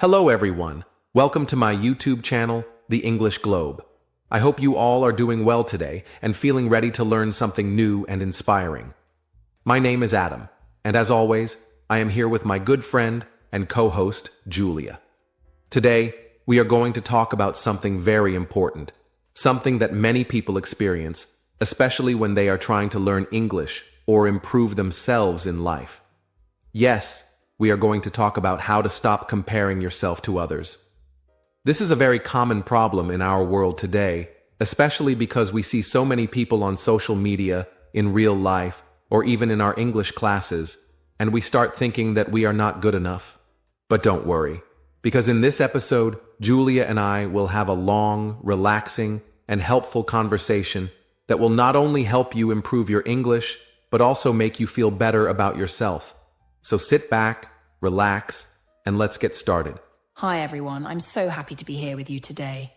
Hello everyone, welcome to my YouTube channel, The English Globe. I hope you all are doing well today and feeling ready to learn something new and inspiring. My name is Adam, and as always, I am here with my good friend and co-host, Julia. Today, we are going to talk about something very important, something that many people experience, especially when they are trying to learn English or improve themselves in life. Yes, we are going to talk about how to stop comparing yourself to others. This is a very common problem in our world today, especially because we see so many people on social media, in real life, or even in our English classes, and we start thinking that we are not good enough. But don't worry, because in this episode, Julia and I will have a long, relaxing, and helpful conversation that will not only help you improve your English, but also make you feel better about yourself. So sit back, relax, and let's get started. Hi everyone, I'm so happy to be here with you today.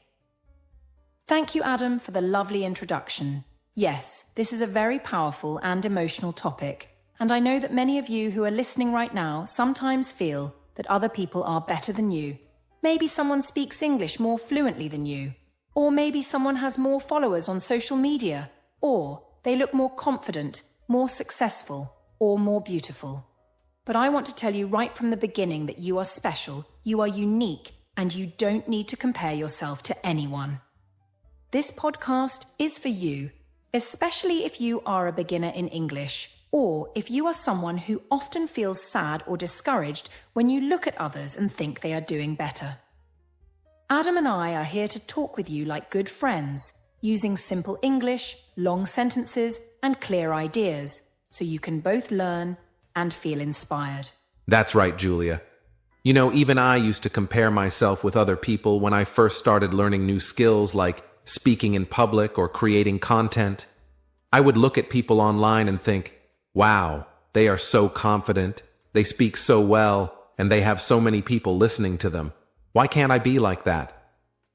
Thank you, Adam, for the lovely introduction. Yes, this is a very powerful and emotional topic, and I know that many of you who are listening right now sometimes feel that other people are better than you. Maybe someone speaks English more fluently than you, or maybe someone has more followers on social media, or they look more confident, more successful, or more beautiful. But I want to tell you right from the beginning that you are special, you are unique, and you don't need to compare yourself to anyone. This podcast is for you, especially if you are a beginner in English, or if you are someone who often feels sad or discouraged when you look at others and think they are doing better. Adam and I are here to talk with you like good friends, using simple English, long sentences, and clear ideas, so you can both learn and feel inspired. That's right, Julia. You know, even I used to compare myself with other people when I first started learning new skills like speaking in public or creating content. I would look at people online and think, wow, they are so confident, they speak so well, and they have so many people listening to them. Why can't I be like that?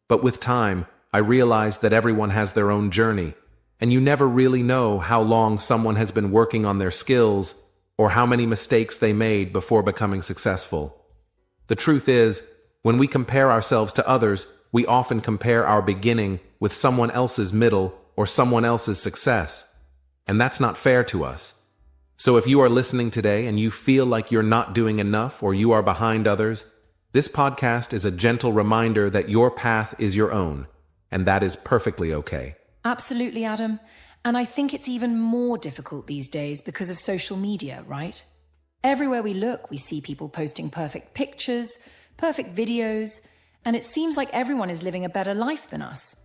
But with time, I realized that everyone has their own journey, and you never really know how long someone has been working on their skills or how many mistakes they made before becoming successful. The truth is, when we compare ourselves to others, we often compare our beginning with someone else's middle or someone else's success, and that's not fair to us. So if you are listening today and you feel like you're not doing enough or you are behind others, this podcast is a gentle reminder that your path is your own, and that is perfectly okay. Absolutely, Adam. And I think it's even more difficult these days because of social media, right? Everywhere we look, we see people posting perfect pictures, perfect videos, and it seems like everyone is living a better life than us.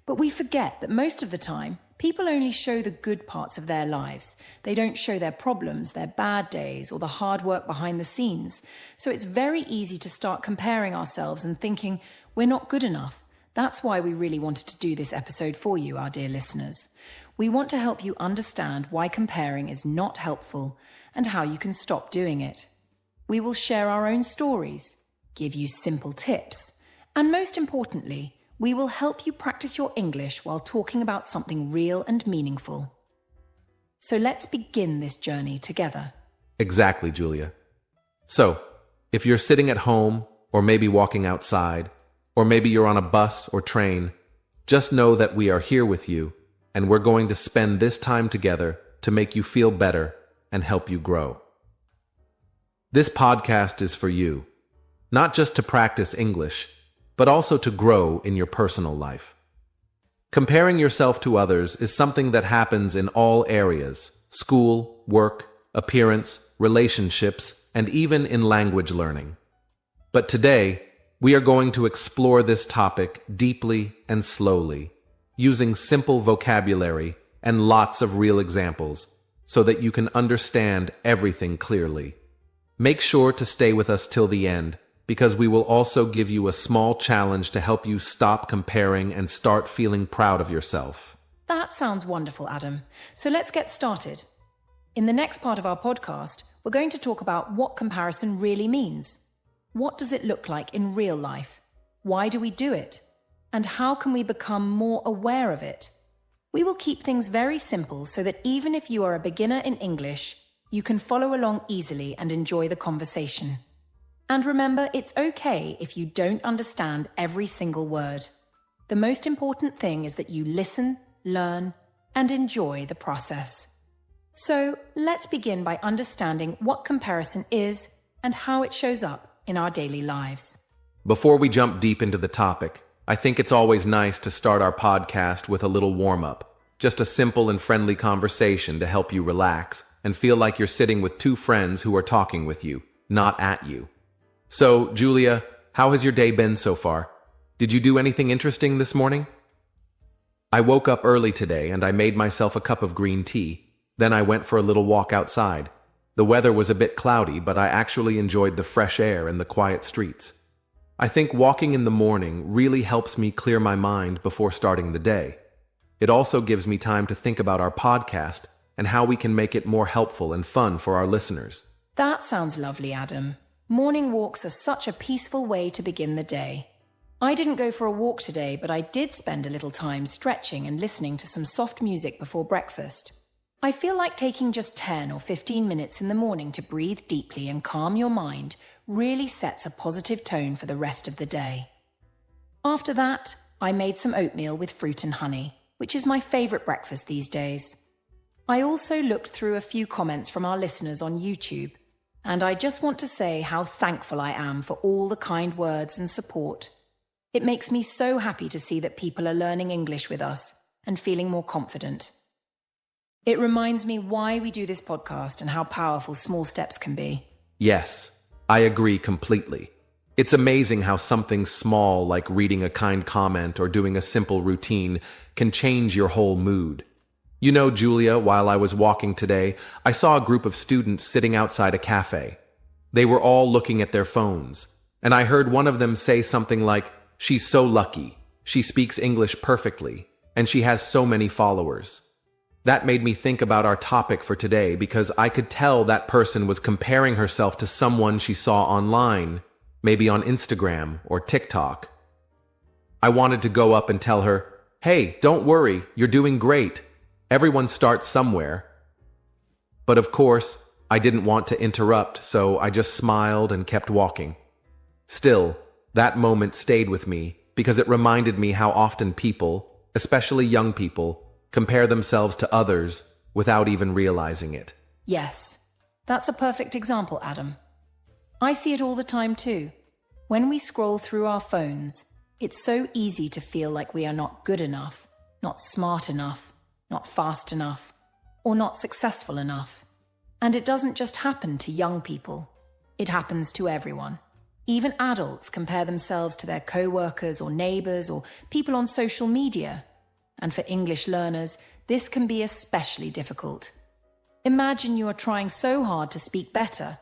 But we forget that most of the time, people only show the good parts of their lives. They don't show their problems, their bad days, or the hard work behind the scenes. So it's very easy to start comparing ourselves and thinking we're not good enough. That's why we really wanted to do this episode for you, our dear listeners. We want to help you understand why comparing is not helpful and how you can stop doing it. We will share our own stories, give you simple tips, and most importantly, we will help you practice your English while talking about something real and meaningful. So let's begin this journey together. Exactly, Julia. So, if you're sitting at home, or maybe walking outside, or maybe you're on a bus or train, just know that we are here with you, and we're going to spend this time together to make you feel better and help you grow. This podcast is for you, not just to practice English, but also to grow in your personal life. Comparing yourself to others is something that happens in all areas: school, work, appearance, relationships, and even in language learning. But today, we are going to explore this topic deeply and slowly, using simple vocabulary and lots of real examples so that you can understand everything clearly. Make sure to stay with us till the end, because we will also give you a small challenge to help you stop comparing and start feeling proud of yourself. That sounds wonderful, Adam. So let's get started. In the next part of our podcast, we're going to talk about what comparison really means. What does it look like in real life? Why do we do it? And how can we become more aware of it? We will keep things very simple so that even if you are a beginner in English, you can follow along easily and enjoy the conversation. And remember, it's okay if you don't understand every single word. The most important thing is that you listen, learn, and enjoy the process. So let's begin by understanding what comparison is and how it shows up in our daily lives. Before we jump deep into the topic, I think it's always nice to start our podcast with a little warm-up. Just a simple and friendly conversation to help you relax and feel like you're sitting with two friends who are talking with you, not at you. So, Julia, how has your day been so far? Did you do anything interesting this morning? I woke up early today and I made myself a cup of green tea. Then I went for a little walk outside. The weather was a bit cloudy, but I actually enjoyed the fresh air and the quiet streets. I think walking in the morning really helps me clear my mind before starting the day. It also gives me time to think about our podcast and how we can make it more helpful and fun for our listeners. That sounds lovely, Adam. Morning walks are such a peaceful way to begin the day. I didn't go for a walk today, but I did spend a little time stretching and listening to some soft music before breakfast. I feel like taking just 10 or 15 minutes in the morning to breathe deeply and calm your mind really sets a positive tone for the rest of the day. After that, I made some oatmeal with fruit and honey, which is my favorite breakfast these days. I also looked through a few comments from our listeners on YouTube, and I just want to say how thankful I am for all the kind words and support. It makes me so happy to see that people are learning English with us and feeling more confident. It reminds me why we do this podcast and how powerful small steps can be. Yes, I agree completely. It's amazing how something small like reading a kind comment or doing a simple routine can change your whole mood. You know, Julia, while I was walking today, I saw a group of students sitting outside a cafe. They were all looking at their phones, and I heard one of them say something like, "She's so lucky. She speaks English perfectly, and she has so many followers." That made me think about our topic for today because I could tell that person was comparing herself to someone she saw online, maybe on Instagram or TikTok. I wanted to go up and tell her, "Hey, don't worry, you're doing great. Everyone starts somewhere." But of course, I didn't want to interrupt, so I just smiled and kept walking. Still, that moment stayed with me because it reminded me how often people, especially young people, compare themselves to others without even realizing it. Yes, that's a perfect example, Adam. I see it all the time too. When we scroll through our phones, it's so easy to feel like we are not good enough, not smart enough, not fast enough, or not successful enough. And it doesn't just happen to young people. It happens to everyone. Even adults compare themselves to their co-workers or neighbors or people on social media. And for English learners, this can be especially difficult. Imagine you are trying so hard to speak better,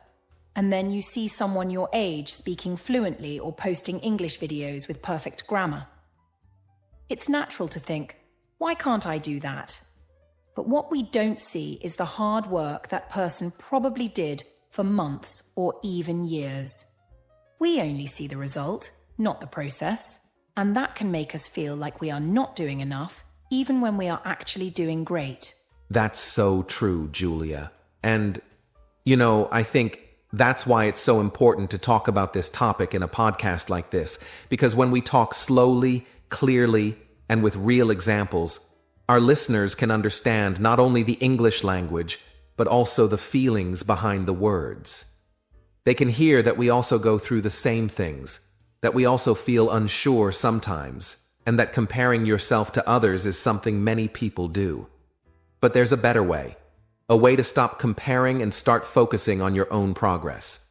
and then you see someone your age speaking fluently or posting English videos with perfect grammar. It's natural to think, why can't I do that? But what we don't see is the hard work that person probably did for months or even years. We only see the result, not the process, and that can make us feel like we are not doing enough, even when we are actually doing great. That's so true, Julia. And, I think that's why it's so important to talk about this topic in a podcast like this, because when we talk slowly, clearly, and with real examples, our listeners can understand not only the English language, but also the feelings behind the words. They can hear that we also go through the same things, that we also feel unsure sometimes, and that comparing yourself to others is something many people do. But there's a better way, a way to stop comparing and start focusing on your own progress.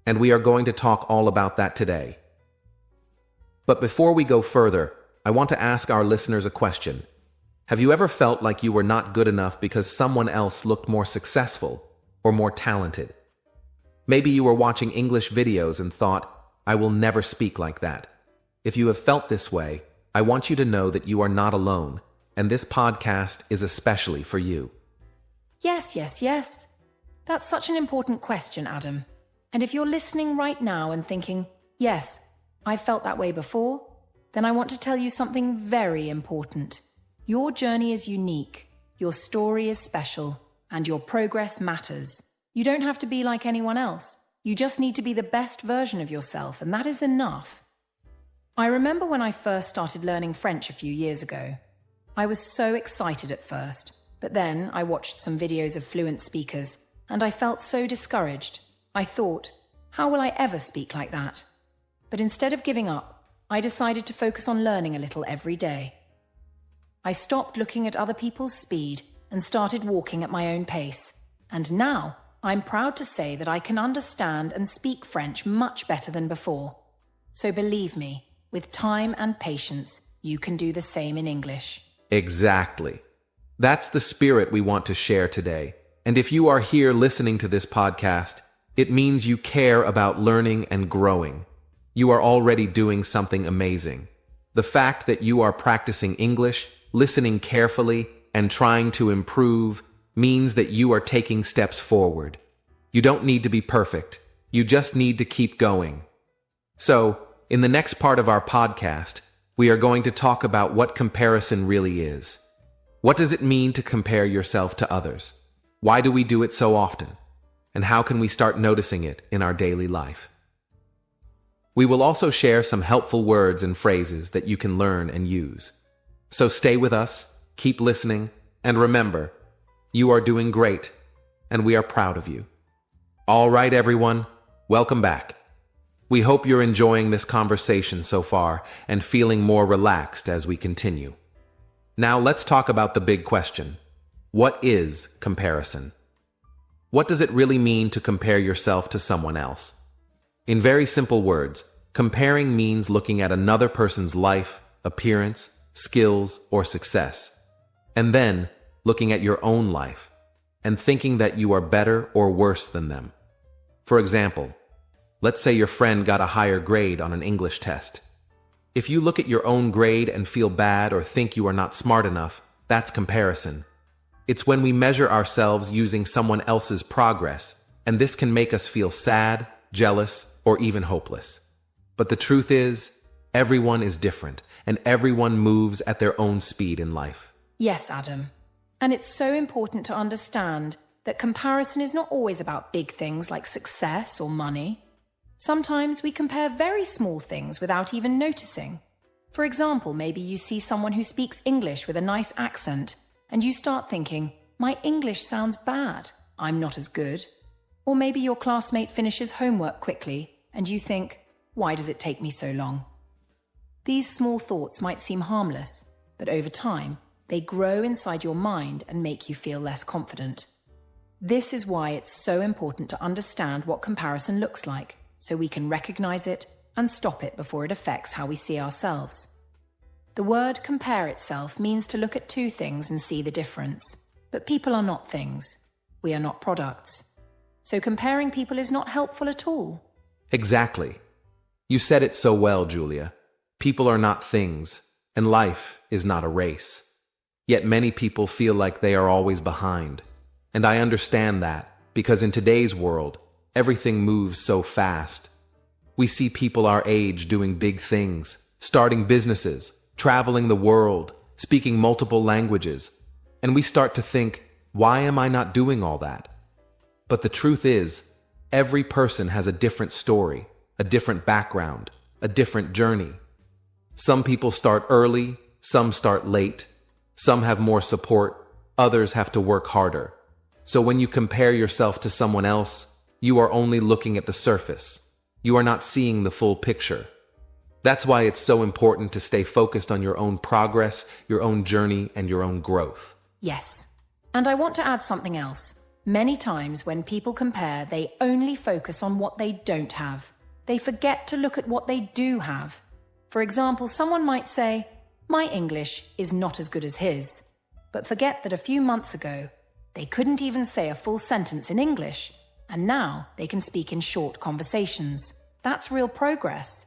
And we are going to talk all about that today. But before we go further, I want to ask our listeners a question. Have you ever felt like you were not good enough because someone else looked more successful or more talented? Maybe you were watching English videos and thought, "I will never speak like that." If you have felt this way, I want you to know that you are not alone, and this podcast is especially for you. Yes. That's such an important question, Adam. And if you're listening right now and thinking, yes, I felt that way before, then I want to tell you something very important. Your journey is unique, your story is special, and your progress matters. You don't have to be like anyone else. You just need to be the best version of yourself, and that is enough. I remember when I first started learning French a few years ago. I was so excited at first, but then I watched some videos of fluent speakers, and I felt so discouraged. I thought, how will I ever speak like that? But instead of giving up, I decided to focus on learning a little every day. I stopped looking at other people's speed and started walking at my own pace. And now, I'm proud to say that I can understand and speak French much better than before. So believe me, with time and patience, you can do the same in English. Exactly. That's the spirit we want to share today. And if you are here listening to this podcast, it means you care about learning and growing. You are already doing something amazing. The fact that you are practicing English, listening carefully, and trying to improve means that you are taking steps forward. You don't need to be perfect. You just need to keep going. So, in the next part of our podcast, we are going to talk about what comparison really is. What does it mean to compare yourself to others? Why do we do it so often? And how can we start noticing it in our daily life? We will also share some helpful words and phrases that you can learn and use. So stay with us, keep listening, and remember, you are doing great, and we are proud of you. All right, everyone, welcome back. We hope you're enjoying this conversation so far and feeling more relaxed as we continue. Now let's talk about the big question. What is comparison? What does it really mean to compare yourself to someone else? In very simple words, comparing means looking at another person's life, appearance, skills, or success, and then looking at your own life and thinking that you are better or worse than them. For example, let's say your friend got a higher grade on an English test. If you look at your own grade and feel bad or think you are not smart enough, that's comparison. It's when we measure ourselves using someone else's progress, and this can make us feel sad, jealous, or even hopeless. But the truth is, everyone is different, and everyone moves at their own speed in life. Yes, Adam. And it's so important to understand that comparison is not always about big things like success or money. Sometimes we compare very small things without even noticing. For example, maybe you see someone who speaks English with a nice accent, and you start thinking, my English sounds bad, I'm not as good. Or maybe your classmate finishes homework quickly, and you think, why does it take me so long? These small thoughts might seem harmless, but over time, they grow inside your mind and make you feel less confident. This is why it's so important to understand what comparison looks like, so we can recognize it and stop it before it affects how we see ourselves. The word compare itself means to look at two things and see the difference. But people are not things. We are not products. So comparing people is not helpful at all. Exactly. You said it so well, Julia. People are not things, and life is not a race. Yet many people feel like they are always behind. And I understand that, because in today's world, everything moves so fast. We see people our age doing big things, starting businesses, traveling the world, speaking multiple languages, and we start to think, why am I not doing all that? But the truth is, every person has a different story, a different background, a different journey. Some people start early, some start late, some have more support, others have to work harder. So when you compare yourself to someone else, you are only looking at the surface. You are not seeing the full picture. That's why it's so important to stay focused on your own progress, your own journey, and your own growth. Yes. And I want to add something else. Many times when people compare, they only focus on what they don't have. They forget to look at what they do have. For example, someone might say, my English is not as good as his, but forget that a few months ago, they couldn't even say a full sentence in English, and now they can speak in short conversations. That's real progress.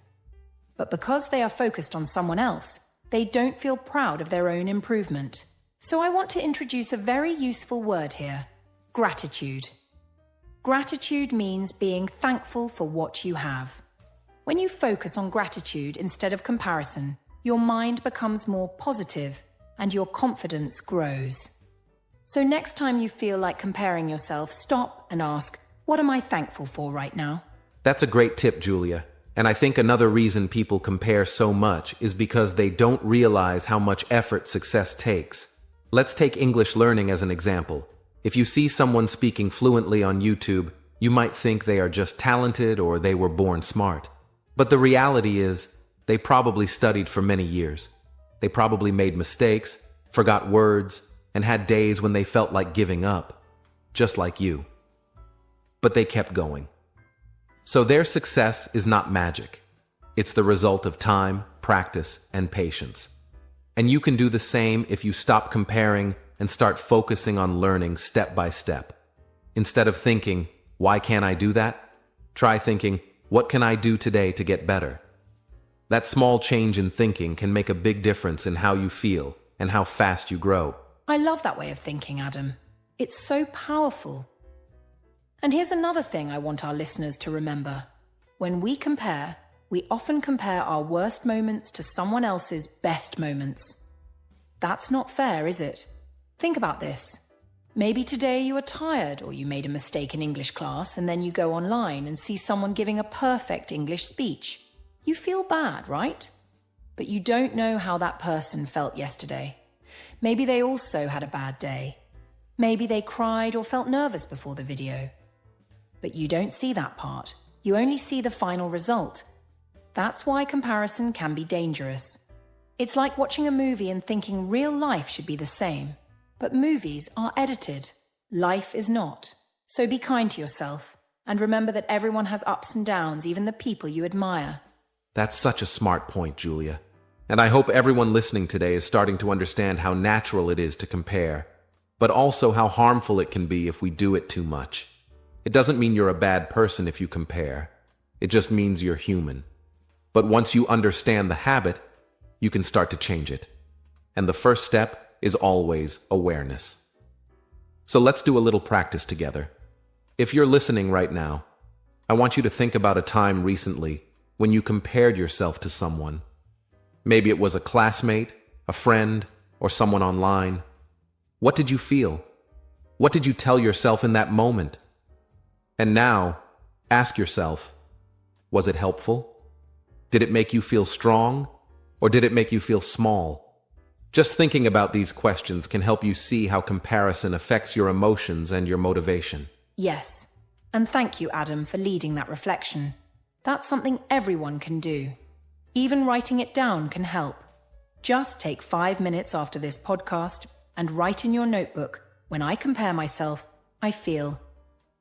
But because they are focused on someone else, they don't feel proud of their own improvement. So I want to introduce a very useful word here, gratitude. Gratitude means being thankful for what you have. When you focus on gratitude instead of comparison, your mind becomes more positive and your confidence grows. So next time you feel like comparing yourself, stop and ask, What am I thankful for right now? That's a great tip, Julia. And I think another reason people compare so much is because they don't realize how much effort success takes. Let's take English learning as an example. If you see someone speaking fluently on YouTube, you might think they are just talented or they were born smart. But the reality is, they probably studied for many years. They probably made mistakes, forgot words, and had days when they felt like giving up, just like you. But they kept going. So their success is not magic. It's the result of time, practice, and patience. And you can do the same if you stop comparing and start focusing on learning step by step. Instead of thinking, why can't I do that? Try thinking, what can I do today to get better? That small change in thinking can make a big difference in how you feel and how fast you grow. I love that way of thinking, Adam. It's so powerful. And here's another thing I want our listeners to remember. When we compare, we often compare our worst moments to someone else's best moments. That's not fair, is it? Think about this. Maybe today you are tired or you made a mistake in English class and then you go online and see someone giving a perfect English speech. You feel bad, right? But you don't know how that person felt yesterday. Maybe they also had a bad day. Maybe they cried or felt nervous before the video. But you don't see that part. You only see the final result. That's why comparison can be dangerous. It's like watching a movie and thinking real life should be the same. But movies are edited. Life is not. So be kind to yourself. And remember that everyone has ups and downs, even the people you admire. That's such a smart point, Julia. And I hope everyone listening today is starting to understand how natural it is to compare, but also how harmful it can be if we do it too much. It doesn't mean you're a bad person if you compare. It just means you're human. But once you understand the habit, you can start to change it. And the first step is always awareness. So let's do a little practice together. If you're listening right now, I want you to think about a time recently when you compared yourself to someone. Maybe it was a classmate, a friend, or someone online. What did you feel? What did you tell yourself in that moment? And now, ask yourself, was it helpful? Did it make you feel strong? Or did it make you feel small? Just thinking about these questions can help you see how comparison affects your emotions and your motivation. Yes, and thank you, Adam, for leading that reflection. That's something everyone can do. Even writing it down can help. Just take 5 minutes after this podcast and write in your notebook, when I compare myself, I feel,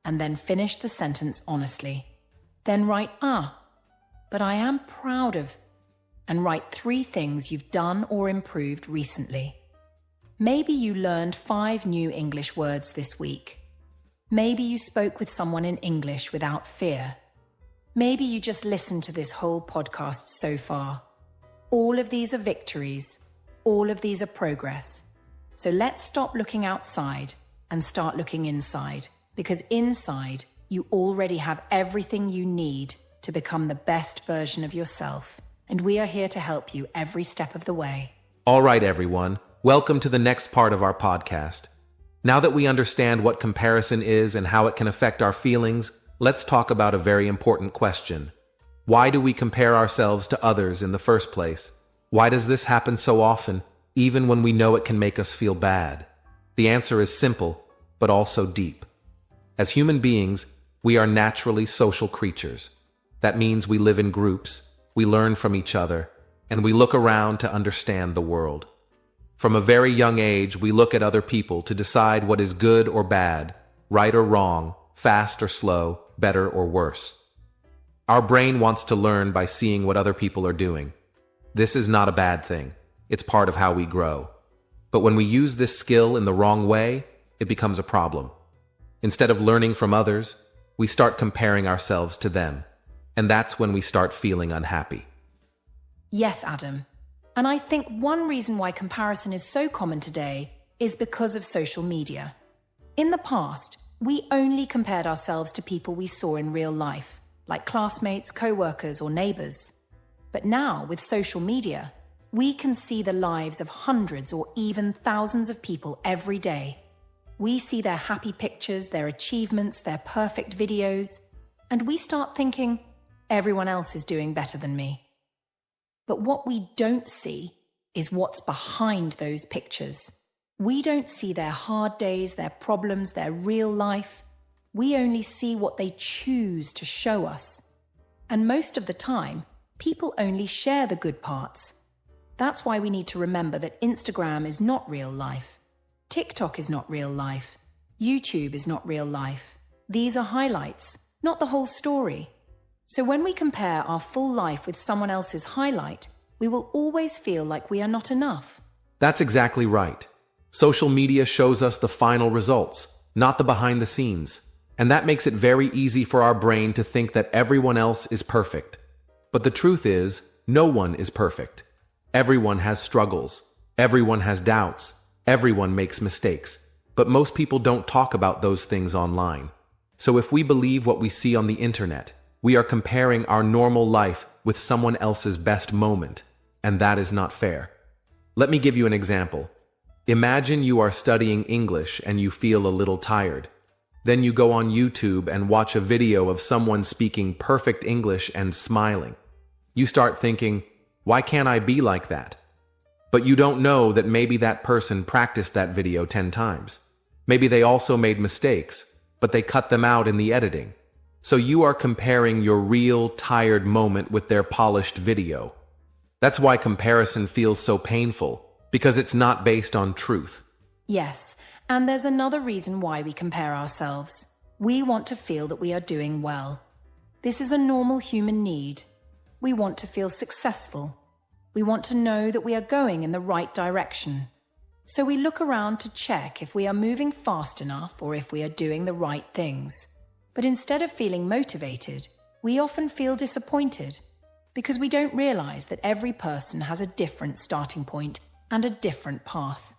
and then finish the sentence honestly. Then write, but I am proud of, and write 3 things you've done or improved recently. Maybe you learned 5 new English words this week. Maybe you spoke with someone in English without fear. Maybe you just listened to this whole podcast so far. All of these are victories. All of these are progress. So let's stop looking outside and start looking inside, because inside you already have everything you need to become the best version of yourself. And we are here to help you every step of the way. All right, everyone. Welcome to the next part of our podcast. Now that we understand what comparison is and how it can affect our feelings, let's talk about a very important question. Why do we compare ourselves to others in the first place? Why does this happen so often, even when we know it can make us feel bad? The answer is simple, but also deep. As human beings, we are naturally social creatures. That means we live in groups, we learn from each other, and we look around to understand the world. From a very young age, we look at other people to decide what is good or bad, right or wrong, fast or slow, better or worse. Our brain wants to learn by seeing what other people are doing. This is not a bad thing. It's part of how we grow. But when we use this skill in the wrong way, it becomes a problem. Instead of learning from others, we start comparing ourselves to them. And that's when we start feeling unhappy. Yes, Adam. And I think one reason why comparison is so common today is because of social media. In the past, we only compared ourselves to people we saw in real life, like classmates, co-workers, or neighbors. But now, with social media, we can see the lives of hundreds or even thousands of people every day. We see their happy pictures, their achievements, their perfect videos, and we start thinking, everyone else is doing better than me. But what we don't see is what's behind those pictures. We don't see their hard days, their problems, their real life. We only see what they choose to show us. And most of the time, people only share the good parts. That's why we need to remember that Instagram is not real life. TikTok is not real life. YouTube is not real life. These are highlights, not the whole story. So when we compare our full life with someone else's highlight, we will always feel like we are not enough. That's exactly right. Social media shows us the final results, not the behind the scenes. And that makes it very easy for our brain to think that everyone else is perfect. But the truth is, no one is perfect. Everyone has struggles. Everyone has doubts. Everyone makes mistakes. But most people don't talk about those things online. So if we believe what we see on the internet, we are comparing our normal life with someone else's best moment, and that is not fair. Let me give you an example. Imagine you are studying English and you feel a little tired. Then you go on YouTube and watch a video of someone speaking perfect English and smiling. You start thinking, why can't I be like that? But you don't know that maybe that person practiced that video 10 times. Maybe they also made mistakes, but they cut them out in the editing. So you are comparing your real tired moment with their polished video. That's why comparison feels so painful, because it's not based on truth. Yes, and there's another reason why we compare ourselves. We want to feel that we are doing well. This is a normal human need. We want to feel successful. We want to know that we are going in the right direction. So we look around to check if we are moving fast enough or if we are doing the right things. But instead of feeling motivated, we often feel disappointed because we don't realize that every person has a different starting point and a different path.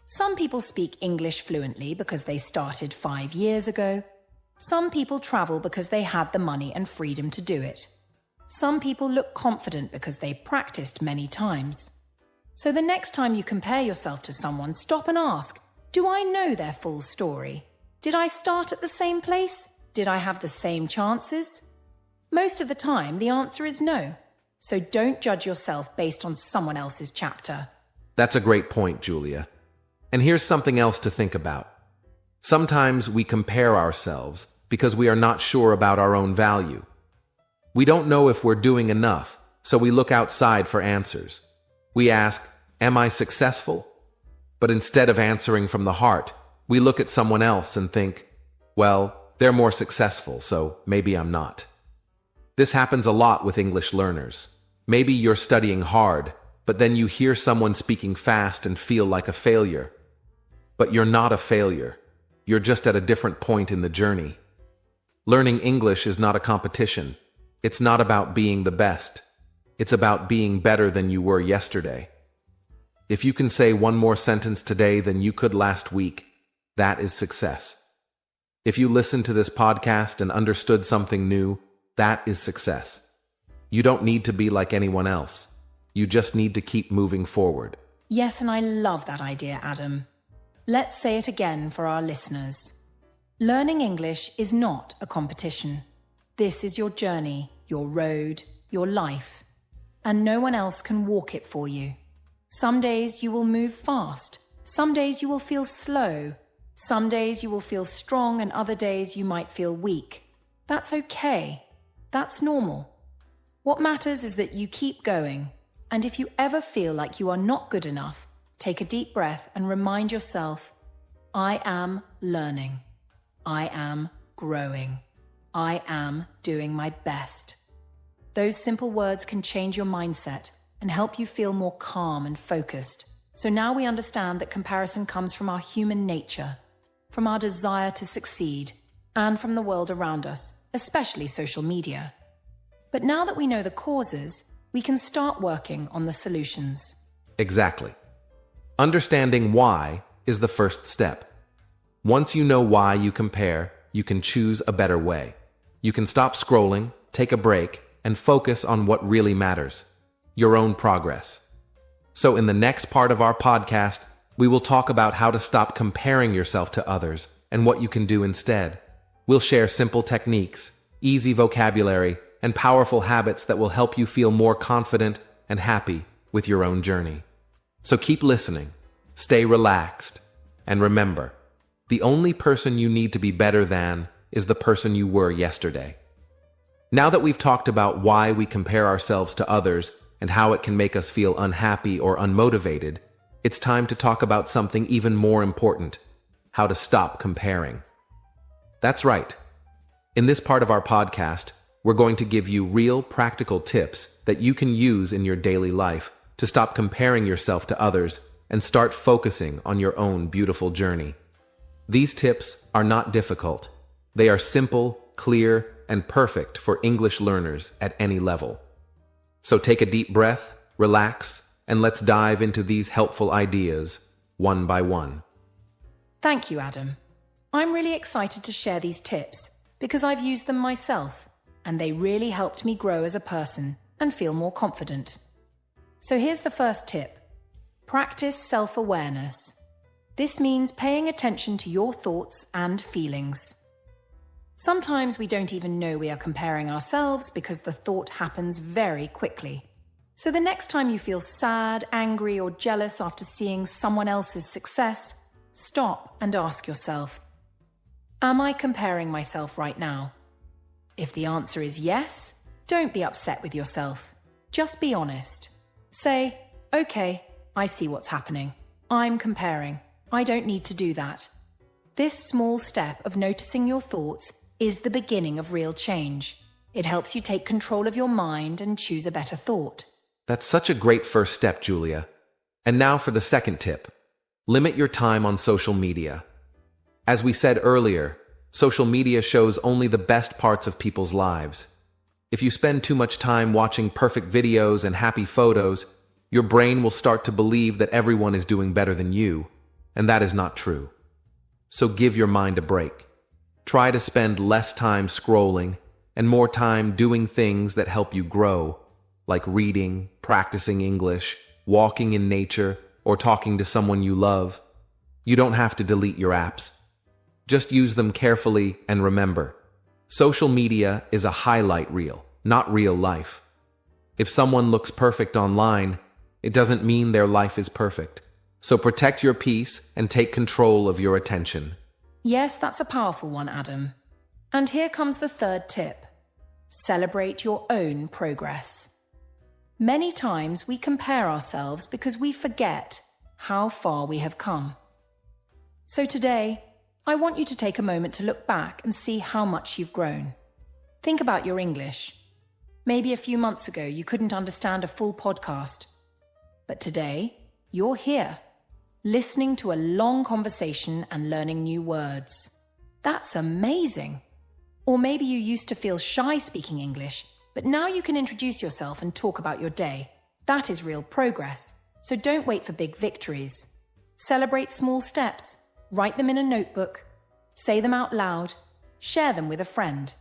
Some people speak English fluently because they started 5 years ago. Some people travel because they had the money and freedom to do it. Some people look confident because they practiced many times. So the next time you compare yourself to someone, stop and ask, do I know their full story? Did I start at the same place? Did I have the same chances? Most of the time, the answer is no. So don't judge yourself based on someone else's chapter. That's a great point, Julia. And here's something else to think about. Sometimes we compare ourselves because we are not sure about our own value. We don't know if we're doing enough, so we look outside for answers. We ask, am I successful? But instead of answering from the heart, we look at someone else and think, well, they're more successful, so maybe I'm not. This happens a lot with English learners. Maybe you're studying hard, but then you hear someone speaking fast and feel like a failure. But you're not a failure. You're just at a different point in the journey. Learning English is not a competition. It's not about being the best. It's about being better than you were yesterday. If you can say one more sentence today than you could last week, that is success. If you listened to this podcast and understood something new, that is success. You don't need to be like anyone else. You just need to keep moving forward. Yes, and I love that idea, Adam. Let's say it again for our listeners. Learning English is not a competition. This is your journey, your road, your life, and no one else can walk it for you. Some days you will move fast. Some days you will feel slow. Some days you will feel strong, and other days you might feel weak. That's okay. That's normal. What matters is that you keep going, and if you ever feel like you are not good enough, take a deep breath and remind yourself, I am learning. I am growing. I am doing my best. Those simple words can change your mindset and help you feel more calm and focused. So now we understand that comparison comes from our human nature, from our desire to succeed, and from the world around us, especially social media. But now that we know the causes, we can start working on the solutions. Exactly. Understanding why is the first step. Once you know why you compare, you can choose a better way. You can stop scrolling, take a break, and focus on what really matters, your own progress. So in the next part of our podcast, We will talk about how to stop comparing yourself to others and what you can do instead. We'll share simple techniques, easy vocabulary, and powerful habits that will help you feel more confident and happy with your own journey. So keep listening, stay relaxed, and remember, the only person you need to be better than is the person you were yesterday. Now that we've talked about why we compare ourselves to others and how it can make us feel unhappy or unmotivated, it's time to talk about something even more important: how to stop comparing. That's right. In this part of our podcast, we're going to give you real, practical tips that you can use in your daily life to stop comparing yourself to others and start focusing on your own beautiful journey. These tips are not difficult. They are simple, clear, and perfect for English learners at any level. So take a deep breath, relax, and let's dive into these helpful ideas one by one. Thank you, Adam. I'm really excited to share these tips because I've used them myself, and they really helped me grow as a person and feel more confident. So here's the first tip. Practice self-awareness. This means paying attention to your thoughts and feelings. Sometimes we don't even know we are comparing ourselves because the thought happens very quickly. So the next time you feel sad, angry, or jealous after seeing someone else's success, stop and ask yourself, am I comparing myself right now? If the answer is yes, don't be upset with yourself. Just be honest. Say, okay, I see what's happening. I'm comparing. I don't need to do that. This small step of noticing your thoughts is the beginning of real change. It helps you take control of your mind and choose a better thought. That's such a great first step, Julia. And now for the second tip. Limit your time on social media. As we said earlier, social media shows only the best parts of people's lives. If you spend too much time watching perfect videos and happy photos, your brain will start to believe that everyone is doing better than you, and that is not true. So give your mind a break. Try to spend less time scrolling and more time doing things that help you grow, like reading, practicing English, walking in nature, or talking to someone you love. You don't have to delete your apps. Just use them carefully and remember, social media is a highlight reel, not real life. If someone looks perfect online, it doesn't mean their life is perfect. So protect your peace and take control of your attention. Yes, that's a powerful one, Adam. And here comes the third tip. Celebrate your own progress. Many times we compare ourselves because we forget how far we have come. So today, I want you to take a moment to look back and see how much you've grown. Think about your English. Maybe a few months ago you couldn't understand a full podcast. But today, you're here, listening to a long conversation and learning new words. That's amazing. Or maybe you used to feel shy speaking English, but now you can introduce yourself and talk about your day. That is real progress. So don't wait for big victories. Celebrate small steps. Write them in a notebook. Say them out loud. Share them with a friend.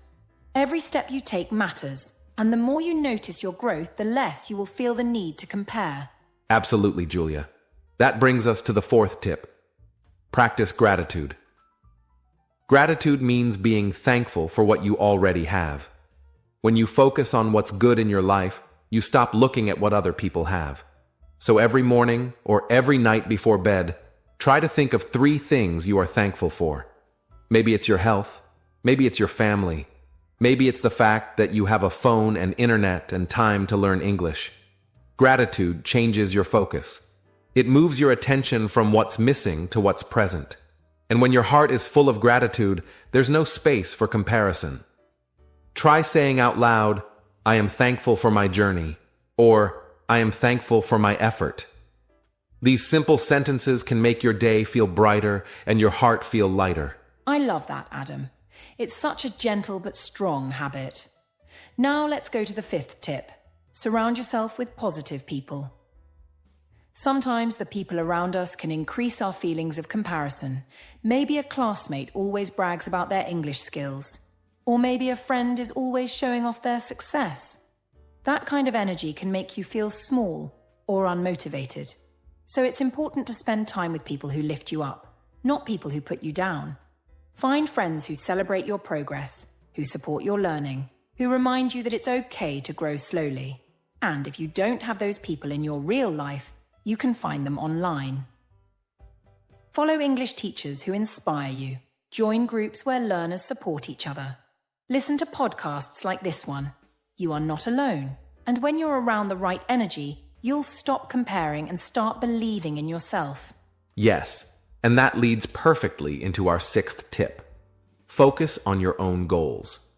Every step you take matters, and the more you notice your growth, the less you will feel the need to compare. Absolutely, Julia. That brings us to the fourth tip. Practice gratitude. Gratitude means being thankful for what you already have. When you focus on what's good in your life, you stop looking at what other people have. So every morning or every night before bed, try to think of 3 things you are thankful for. Maybe it's your health. Maybe it's your family. Maybe it's the fact that you have a phone and internet and time to learn English. Gratitude changes your focus. It moves your attention from what's missing to what's present. And when your heart is full of gratitude, there's no space for comparison. Try saying out loud, I am thankful for my journey, or I am thankful for my effort. These simple sentences can make your day feel brighter and your heart feel lighter. I love that, Adam. It's such a gentle but strong habit. Now let's go to the 5th tip. Surround yourself with positive people. Sometimes the people around us can increase our feelings of comparison. Maybe a classmate always brags about their English skills. Or maybe a friend is always showing off their success. That kind of energy can make you feel small or unmotivated. So it's important to spend time with people who lift you up, not people who put you down. Find friends who celebrate your progress, who support your learning, who remind you that it's okay to grow slowly. And if you don't have those people in your real life, you can find them online. Follow English teachers who inspire you. Join groups where learners support each other. Listen to podcasts like this one. You are not alone. And when you're around the right energy, you'll stop comparing and start believing in yourself. Yes, and that leads perfectly into our sixth tip. Focus on your own goals.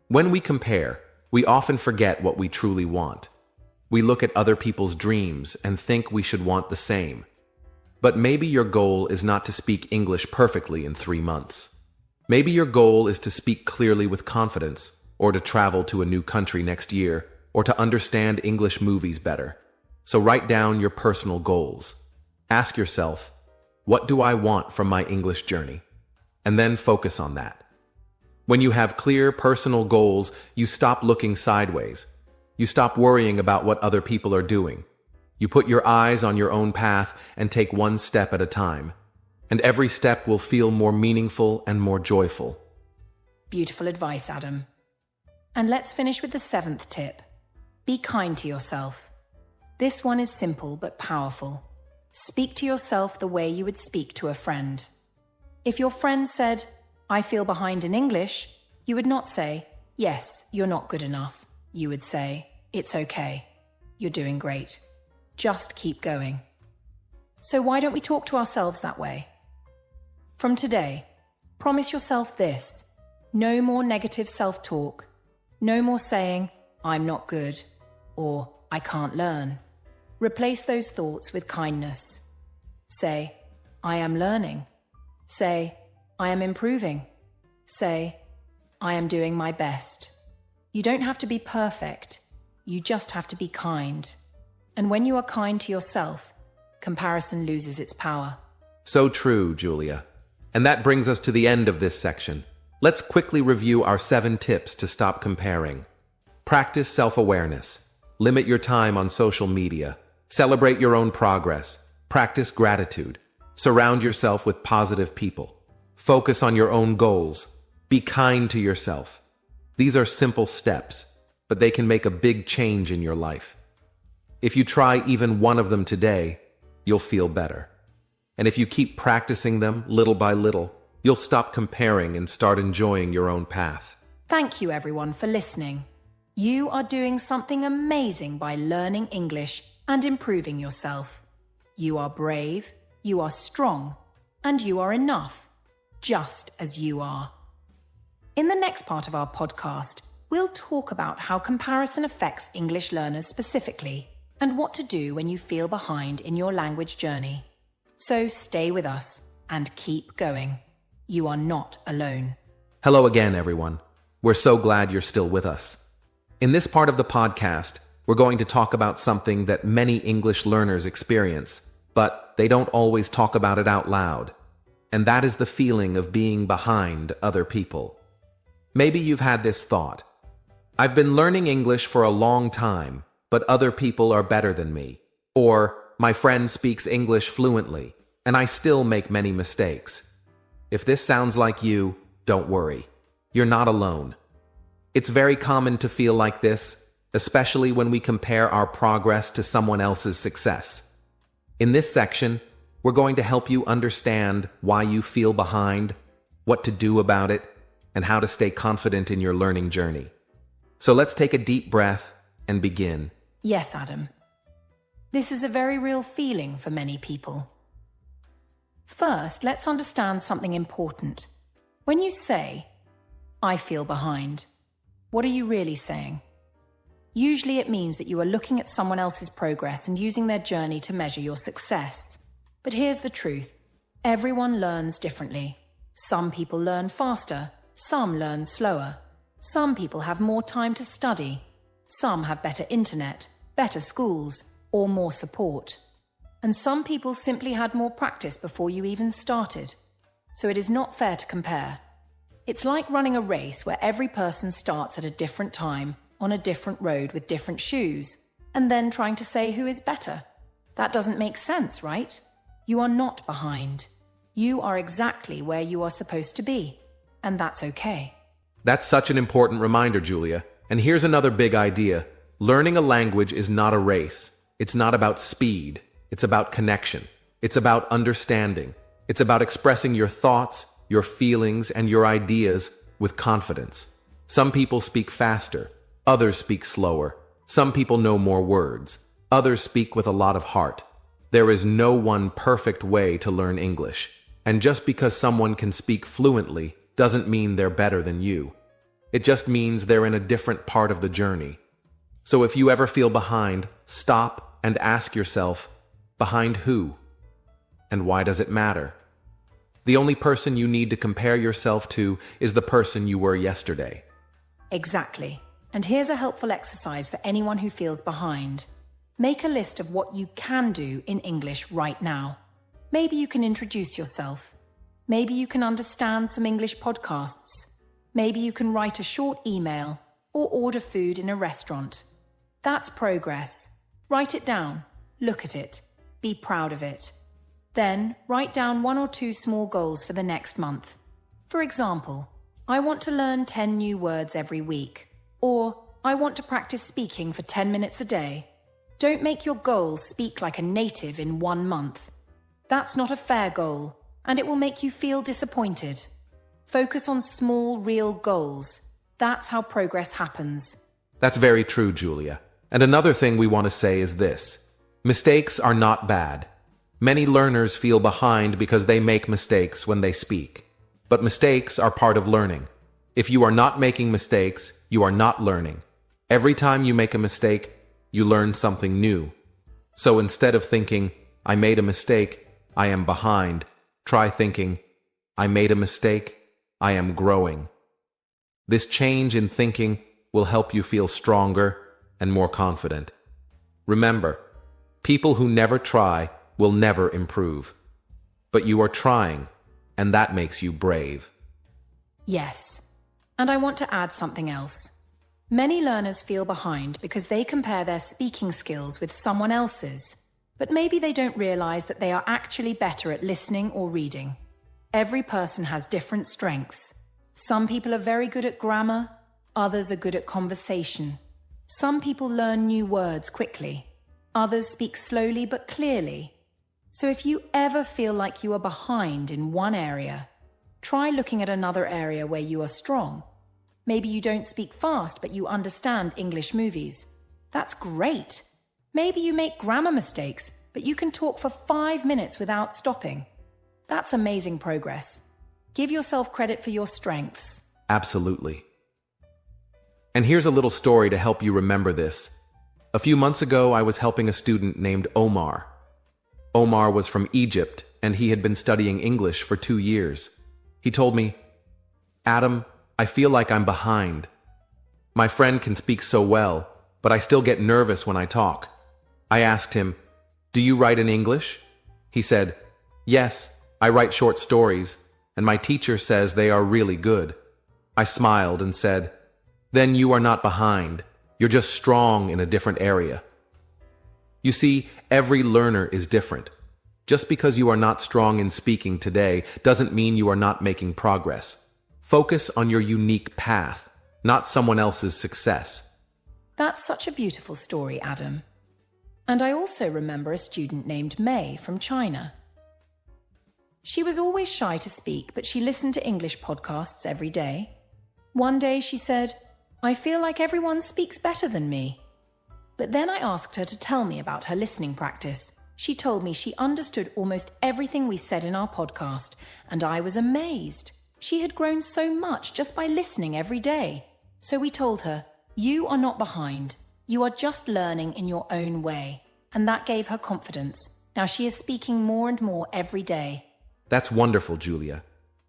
When we compare, we often forget what we truly want. We look at other people's dreams and think we should want the same. But maybe your goal is not to speak English perfectly in 3 months. Maybe your goal is to speak clearly with confidence, or to travel to a new country next year, or to understand English movies better. So write down your personal goals. Ask yourself, what do I want from my English journey? And then focus on that. When you have clear personal goals, you stop looking sideways. You stop worrying about what other people are doing. You put your eyes on your own path and take one step at a time. And every step will feel more meaningful and more joyful. Beautiful advice, Adam. And let's finish with the 7th tip. Be kind to yourself. This one is simple but powerful. Speak to yourself the way you would speak to a friend. If your friend said, "I feel behind in English," you would not say, "Yes, you're not good enough." You would say, "It's okay. You're doing great. Just keep going." So why don't we talk to ourselves that way? From today, promise yourself this. No more negative self-talk. No more saying, "I'm not good," or "I can't learn." Replace those thoughts with kindness. Say, "I am learning." Say, "I am improving." Say, "I am doing my best." You don't have to be perfect. You just have to be kind. And when you are kind to yourself, comparison loses its power. So true, Julia. And that brings us to the end of this section. Let's quickly review our 7 tips to stop comparing. Practice self-awareness. Limit your time on social media. Celebrate your own progress. Practice gratitude. Surround yourself with positive people. Focus on your own goals. Be kind to yourself. These are simple steps, but they can make a big change in your life. If you try even one of them today, you'll feel better. And if you keep practicing them little by little, you'll stop comparing and start enjoying your own path. Thank you, everyone, for listening. You are doing something amazing by learning English and improving yourself. You are brave, you are strong, and you are enough, just as you are. In the next part of our podcast, we'll talk about how comparison affects English learners specifically and what to do when you feel behind in your language journey. So stay with us and keep going. You are not alone. Hello again, everyone. We're so glad you're still with us. In this part of the podcast, we're going to talk about something that many English learners experience, but they don't always talk about it out loud. And that is the feeling of being behind other people. Maybe you've had this thought. I've been learning English for a long time, but other people are better than me. Or, my friend speaks English fluently, and I still make many mistakes. If this sounds like you, don't worry. You're not alone. It's very common to feel like this, especially when we compare our progress to someone else's success. In this section, we're going to help you understand why you feel behind, what to do about it, and how to stay confident in your learning journey. So let's take a deep breath and begin. Yes, Adam. This is a very real feeling for many people. First, let's understand something important. When you say, "I feel behind," what are you really saying? Usually it means that you are looking at someone else's progress and using their journey to measure your success. But here's the truth. Everyone learns differently. Some people learn faster. Some learn slower. Some people have more time to study. Some have better internet, better schools, or more support. And some people simply had more practice before you even started. So it is not fair to compare. It's like running a race where every person starts at a different time, on a different road with different shoes, and then trying to say who is better. That doesn't make sense, right? You are not behind. You are exactly where you are supposed to be, and that's okay. That's such an important reminder, Julia. And here's another big idea. Learning a language is not a race. It's not about speed. It's about connection. It's about understanding. It's about expressing your thoughts, your feelings, and your ideas with confidence. Some people speak faster. Others speak slower. Some people know more words. Others speak with a lot of heart. There is no one perfect way to learn English. And just because someone can speak fluently doesn't mean they're better than you. It just means they're in a different part of the journey. So if you ever feel behind, stop and ask yourself, behind who? And why does it matter? The only person you need to compare yourself to is the person you were yesterday. Exactly. And here's a helpful exercise for anyone who feels behind. Make a list of what you can do in English right now. Maybe you can introduce yourself. Maybe you can understand some English podcasts. Maybe you can write a short email or order food in a restaurant. That's progress. Write it down. Look at it. Be proud of it. Then, write down 1 or 2 small goals for the next month. For example, I want to learn 10 new words every week. Or, I want to practice speaking for 10 minutes a day. Don't make your goals speak like a native in 1 month. That's not a fair goal, and it will make you feel disappointed. Focus on small, real goals. That's how progress happens. That's very true, Julia. And another thing we want to say is this. Mistakes are not bad. Many learners feel behind because they make mistakes when they speak. But mistakes are part of learning. If you are not making mistakes, you are not learning. Every time you make a mistake, you learn something new. So instead of thinking, I made a mistake, I am behind, try thinking, I made a mistake, I am growing. This change in thinking will help you feel stronger and more confident. Remember, people who never try will never improve. But you are trying, and that makes you brave. Yes. And I want to add something else. Many learners feel behind because they compare their speaking skills with someone else's, but maybe they don't realize that they are actually better at listening or reading. Every person has different strengths. Some people are very good at grammar, others are good at conversation. Some people learn new words quickly. Others speak slowly but clearly. So if you ever feel like you are behind in one area, try looking at another area where you are strong. Maybe you don't speak fast, but you understand English movies. That's great. Maybe you make grammar mistakes, but you can talk for 5 minutes without stopping. That's amazing progress. Give yourself credit for your strengths. Absolutely. And here's a little story to help you remember this. A few months ago, I was helping a student named Omar. Omar was from Egypt, and he had been studying English for 2 years. He told me, Adam, I feel like I'm behind. My friend can speak so well, but I still get nervous when I talk. I asked him, do you write in English? He said, yes, I write short stories, and my teacher says they are really good. I smiled and said, then you are not behind. You're just strong in a different area. You see, every learner is different. Just because you are not strong in speaking today doesn't mean you are not making progress. Focus on your unique path, not someone else's success. That's such a beautiful story, Adam. And I also remember a student named May from China. She was always shy to speak, but she listened to English podcasts every day. One day she said, I feel like everyone speaks better than me. But then I asked her to tell me about her listening practice. She told me she understood almost everything we said in our podcast, and I was amazed. She had grown so much just by listening every day. So we told her, you are not behind. You are just learning in your own way. And that gave her confidence. Now she is speaking more and more every day. That's wonderful, Julia.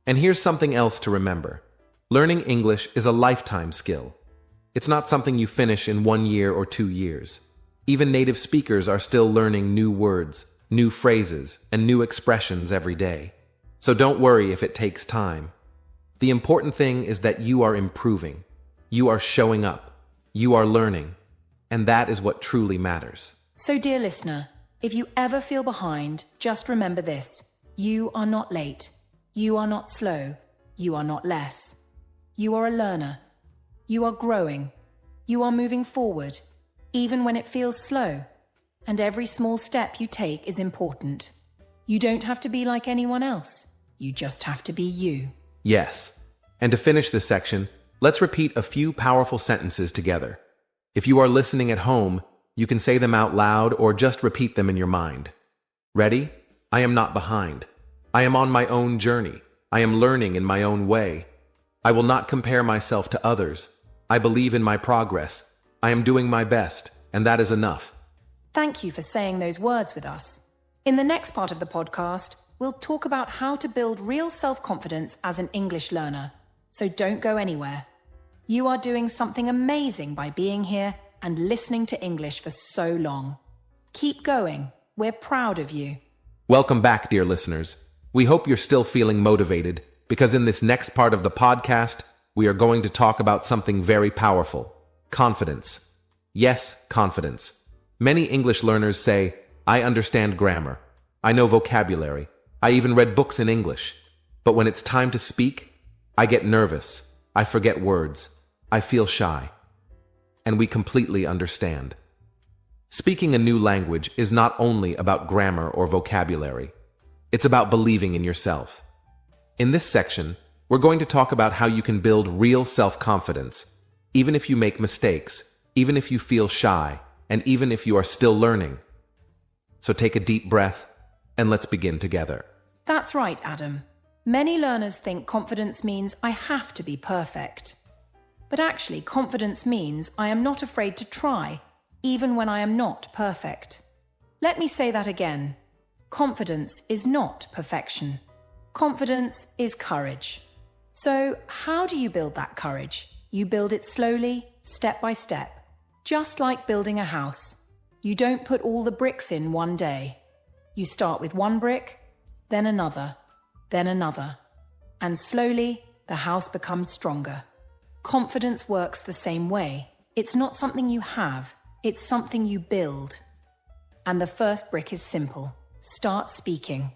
And here's something else to remember. Learning English is a lifetime skill. It's not something you finish in 1 year or 2 years. Even native speakers are still learning new words, new phrases, and new expressions every day. So don't worry if it takes time. The important thing is that you are improving. You are showing up. You are learning. And that is what truly matters. So, dear listener, If you ever feel behind, just remember this. You are not late. You are not slow. You are not less. You are a learner. You are growing. You are moving forward, even when it feels slow. And every small step you take is important. You don't have to be like anyone else. You just have to be you. Yes. And to finish this section, let's repeat a few powerful sentences together. If you are listening at home, you can say them out loud or just repeat them in your mind. Ready? I am not behind. I am on my own journey. I am learning in my own way. I will not compare myself to others. I believe in my progress. I am doing my best, and that is enough. Thank you for saying those words with us. In the next part of the podcast, we'll talk about how to build real self-confidence as an English learner. So don't go anywhere. You are doing something amazing by being here and listening to English for so long. Keep going. We're proud of you. Welcome back, dear listeners. We hope you're still feeling motivated, because in this next part of the podcast, we are going to talk about something very powerful: confidence. Yes, confidence. Many English learners say, I understand grammar. I know vocabulary. I even read books in English. But when it's time to speak, I get nervous. I forget words. I feel shy. And we completely understand. Speaking a new language is not only about grammar or vocabulary. It's about believing in yourself. In this section, we're going to talk about how you can build real self-confidence, even if you make mistakes, even if you feel shy, and even if you are still learning. So take a deep breath, and let's begin together. That's right, Adam. Many learners think confidence means I have to be perfect. But actually, confidence means I am not afraid to try, even when I am not perfect. Let me say that again. Confidence is not perfection. Confidence is courage. So, how do you build that courage? You build it slowly, step by step. Just like building a house. You don't put all the bricks in one day. You start with one brick, then another, then another. And slowly, the house becomes stronger. Confidence works the same way. It's not something you have, it's something you build. And the first brick is simple. Start speaking,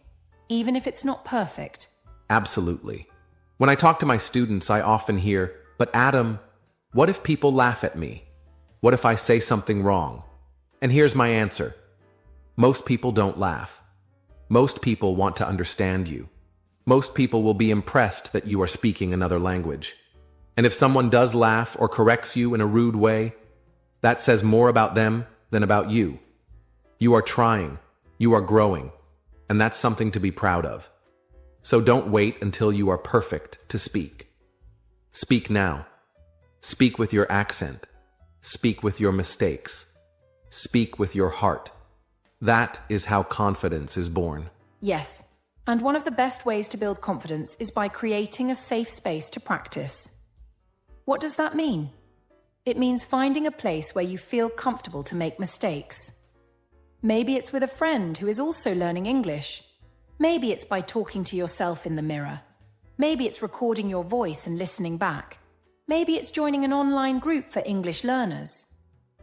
even if it's not perfect. Absolutely. When I talk to my students, I often hear, but Adam, what if people laugh at me? What if I say something wrong? And here's my answer. Most people don't laugh. Most people want to understand you. Most people will be impressed that you are speaking another language. And if someone does laugh or corrects you in a rude way, that says more about them than about you. You are trying. You are growing, and that's something to be proud of. So don't wait until you are perfect to speak. Speak now. Speak with your accent. Speak with your mistakes. Speak with your heart. That is how confidence is born. Yes, and one of the best ways to build confidence is by creating a safe space to practice. What does that mean? It means finding a place where you feel comfortable to make mistakes. Maybe it's with a friend who is also learning English. Maybe it's by talking to yourself in the mirror. Maybe it's recording your voice and listening back. Maybe it's joining an online group for English learners.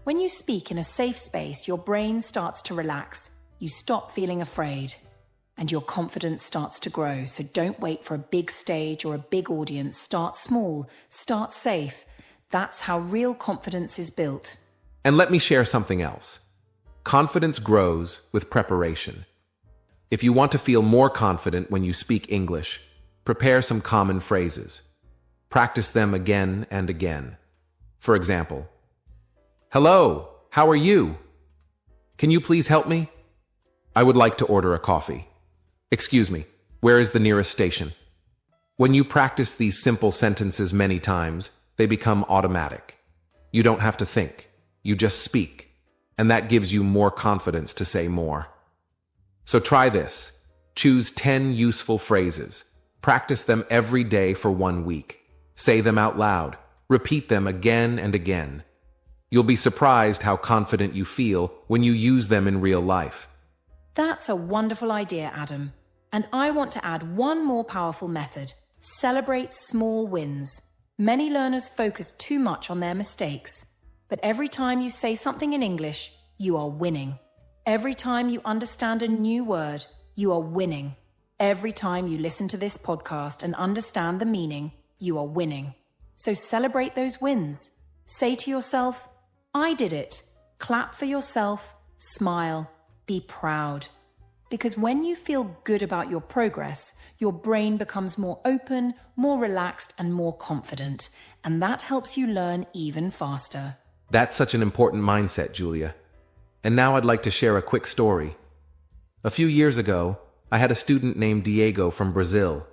When you speak in a safe space, your brain starts to relax. You stop feeling afraid. And your confidence starts to grow. So don't wait for a big stage or a big audience. Start small. Start safe. That's how real confidence is built. And let me share something else. Confidence grows with preparation. If you want to feel more confident when you speak English, prepare some common phrases. Practice them again and again. For example, hello, how are you? Can you please help me? I would like to order a coffee. Excuse me, where is the nearest station? When you practice these simple sentences many times, they become automatic. You don't have to think, you just speak. And that gives you more confidence to say more. So try this. Choose 10 useful phrases. Practice them every day for 1 week. Say them out loud. Repeat them again and again. You'll be surprised how confident you feel when you use them in real life. That's a wonderful idea, Adam. And I want to add one more powerful method. Celebrate small wins. Many learners focus too much on their mistakes. But every time you say something in English, you are winning. Every time you understand a new word, you are winning. Every time you listen to this podcast and understand the meaning, you are winning. So celebrate those wins. Say to yourself, I did it. Clap for yourself, smile, be proud. Because when you feel good about your progress, your brain becomes more open, more relaxed, and more confident. And that helps you learn even faster. That's such an important mindset, Julia. And now I'd like to share a quick story. A few years ago, I had a student named Diego from Brazil.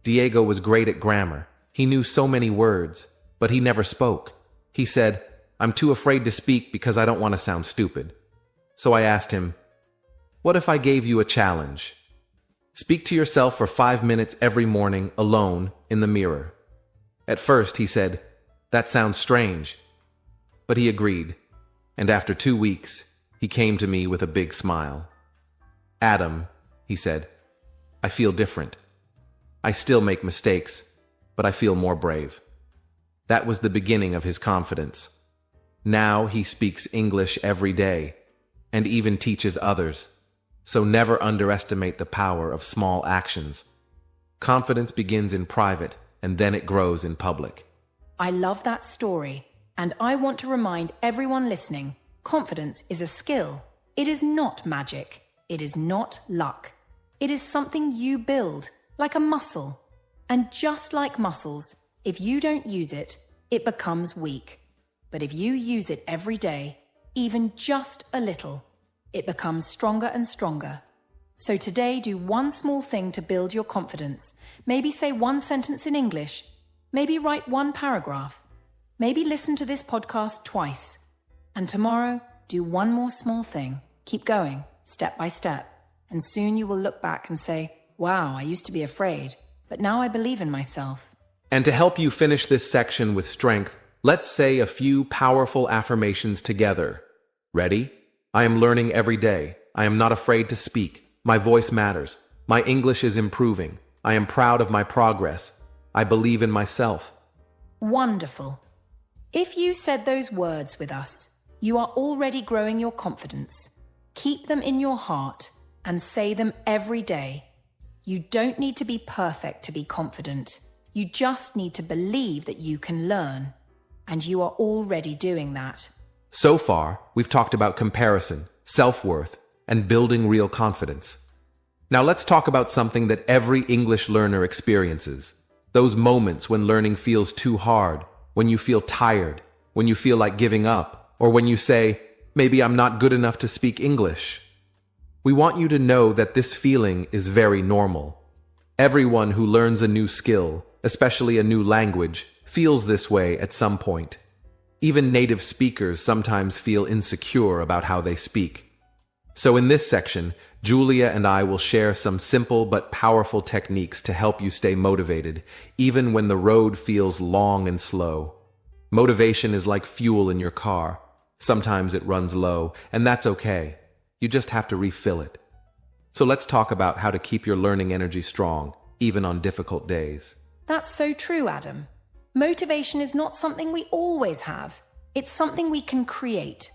Diego was great at grammar. He knew so many words, but he never spoke. He said, I'm too afraid to speak because I don't want to sound stupid. So I asked him, what if I gave you a challenge? Speak to yourself for 5 minutes every morning alone in the mirror. At first, he said, that sounds strange. But he agreed, and after 2 weeks, he came to me with a big smile. Adam, he said, I feel different. I still make mistakes, but I feel more brave. That was the beginning of his confidence. Now he speaks English every day, and even teaches others. So never underestimate the power of small actions. Confidence begins in private, and then it grows in public. I love that story, and I want to remind everyone listening, confidence is a skill. It is not magic. It is not luck. It is something you build, like a muscle. And just like muscles, if you don't use it, it becomes weak. But if you use it every day, even just a little, it becomes stronger and stronger. So today, do one small thing to build your confidence. Maybe say one sentence in English. Maybe write one paragraph. Maybe listen to this podcast twice. And tomorrow, do one more small thing. Keep going, step by step. And soon you will look back and say, wow, I used to be afraid, but now I believe in myself. And to help you finish this section with strength, let's say a few powerful affirmations together. Ready? I am learning every day. I am not afraid to speak. My voice matters. My English is improving. I am proud of my progress. I believe in myself. Wonderful. If you said those words with us, you are already growing your confidence. Keep them in your heart and say them every day. You don't need to be perfect to be confident. You just need to believe that you can learn. And you are already doing that. So far, we've talked about comparison, self-worth, and building real confidence. Now let's talk about something that every English learner experiences. Those moments when learning feels too hard, when you feel tired, when you feel like giving up, or when you say, maybe I'm not good enough to speak English. We want you to know that this feeling is very normal. Everyone who learns a new skill, especially a new language, feels this way at some point. Even native speakers sometimes feel insecure about how they speak. So in this section, Julia and I will share some simple but powerful techniques to help you stay motivated, even when the road feels long and slow. Motivation is like fuel in your car. Sometimes it runs low, and that's okay. You just have to refill it. So let's talk about how to keep your learning energy strong, even on difficult days. That's so true, Adam. Motivation is not something we always have. It's something we can create.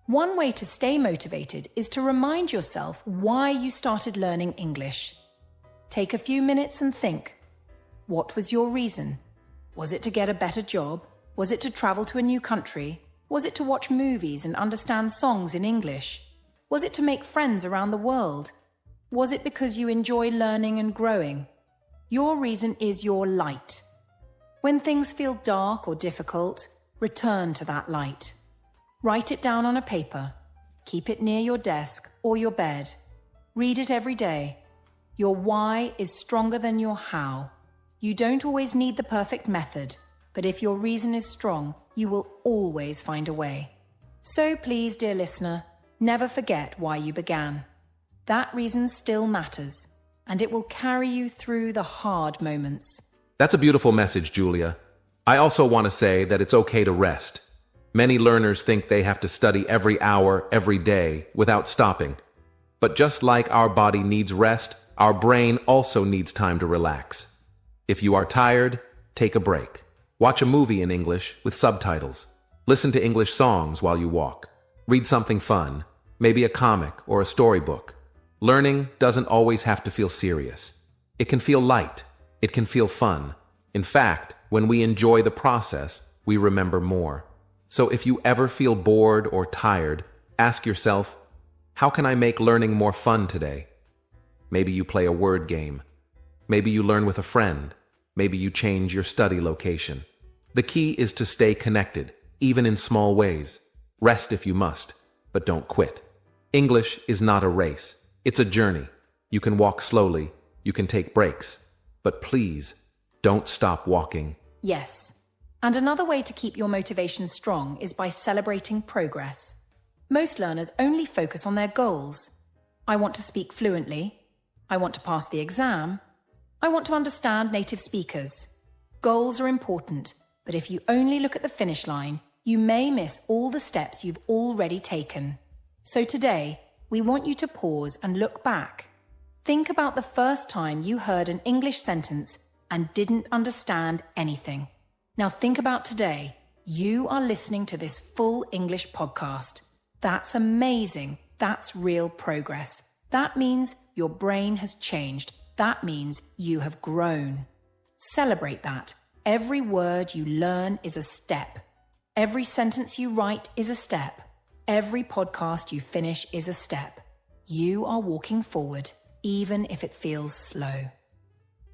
One way to stay motivated is to remind yourself why you started learning English. Take a few minutes and think. What was your reason? Was it to get a better job? Was it to travel to a new country? Was it to watch movies and understand songs in English? Was it to make friends around the world? Was it because you enjoy learning and growing? Your reason is your light. When things feel dark or difficult, return to that light. Write it down on a paper. Keep it near your desk or your bed. Read it every day. Your why is stronger than your how. You don't always need the perfect method, but if your reason is strong, you will always find a way. So please, dear listener, never forget why you began. That reason still matters, and it will carry you through the hard moments. That's a beautiful message, Julia. I also want to say that it's okay to rest. Many learners think they have to study every hour, every day, without stopping. But just like our body needs rest, our brain also needs time to relax. If you are tired, take a break. Watch a movie in English with subtitles. Listen to English songs while you walk. Read something fun. maybe a comic or a storybook. Learning doesn't always have to feel serious. It can feel light. It can feel fun. In fact, when we enjoy the process, we remember more. So if you ever feel bored or tired, ask yourself, how can I make learning more fun today? Maybe you play a word game. Maybe you learn with a friend. Maybe you change your study location. The key is to stay connected, even in small ways. Rest if you must, but don't quit. English is not a race. It's a journey. You can walk slowly. You can take breaks. But please, don't stop walking. Yes. And another way to keep your motivation strong is by celebrating progress. Most learners only focus on their goals. I want to speak fluently. I want to pass the exam. I want to understand native speakers. Goals are important, but if you only look at the finish line, you may miss all the steps you've already taken. So today, we want you to pause and look back. Think about the first time you heard an English sentence and didn't understand anything. Now think about today. You are listening to this full English podcast. That's amazing. That's real progress. That means your brain has changed. That means you have grown. Celebrate that. Every word you learn is a step. Every sentence you write is a step. Every podcast you finish is a step. You are walking forward, even if it feels slow.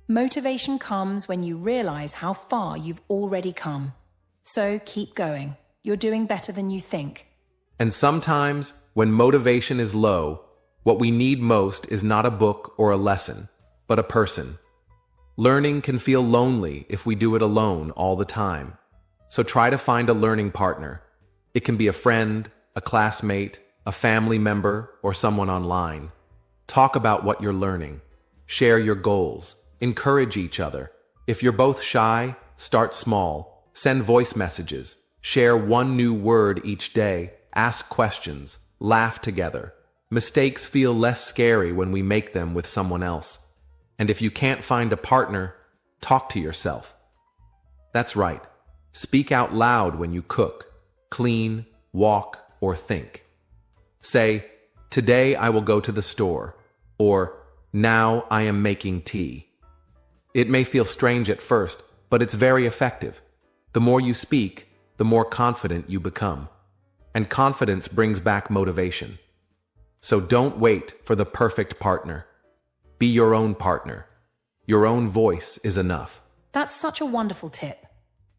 Motivation comes when you realize how far you've already come. So keep going. You're doing better than you think. And sometimes, when motivation is low, what we need most is not a book or a lesson, but a person. Learning can feel lonely if we do it alone all the time. So try to find a learning partner. It can be a friend, a classmate, a family member, or someone online. Talk about what you're learning. Share your goals. Encourage each other. If you're both shy, start small. Send voice messages. Share one new word each day. Ask questions. Laugh together. Mistakes feel less scary when we make them with someone else. And if you can't find a partner, talk to yourself. That's right. Speak out loud when you cook, clean, walk, or think. Say, today I will go to the store, or now I am making tea. It may feel strange at first, but it's very effective. The more you speak, the more confident you become. And confidence brings back motivation. So don't wait for the perfect partner. Be your own partner. Your own voice is enough. That's such a wonderful tip.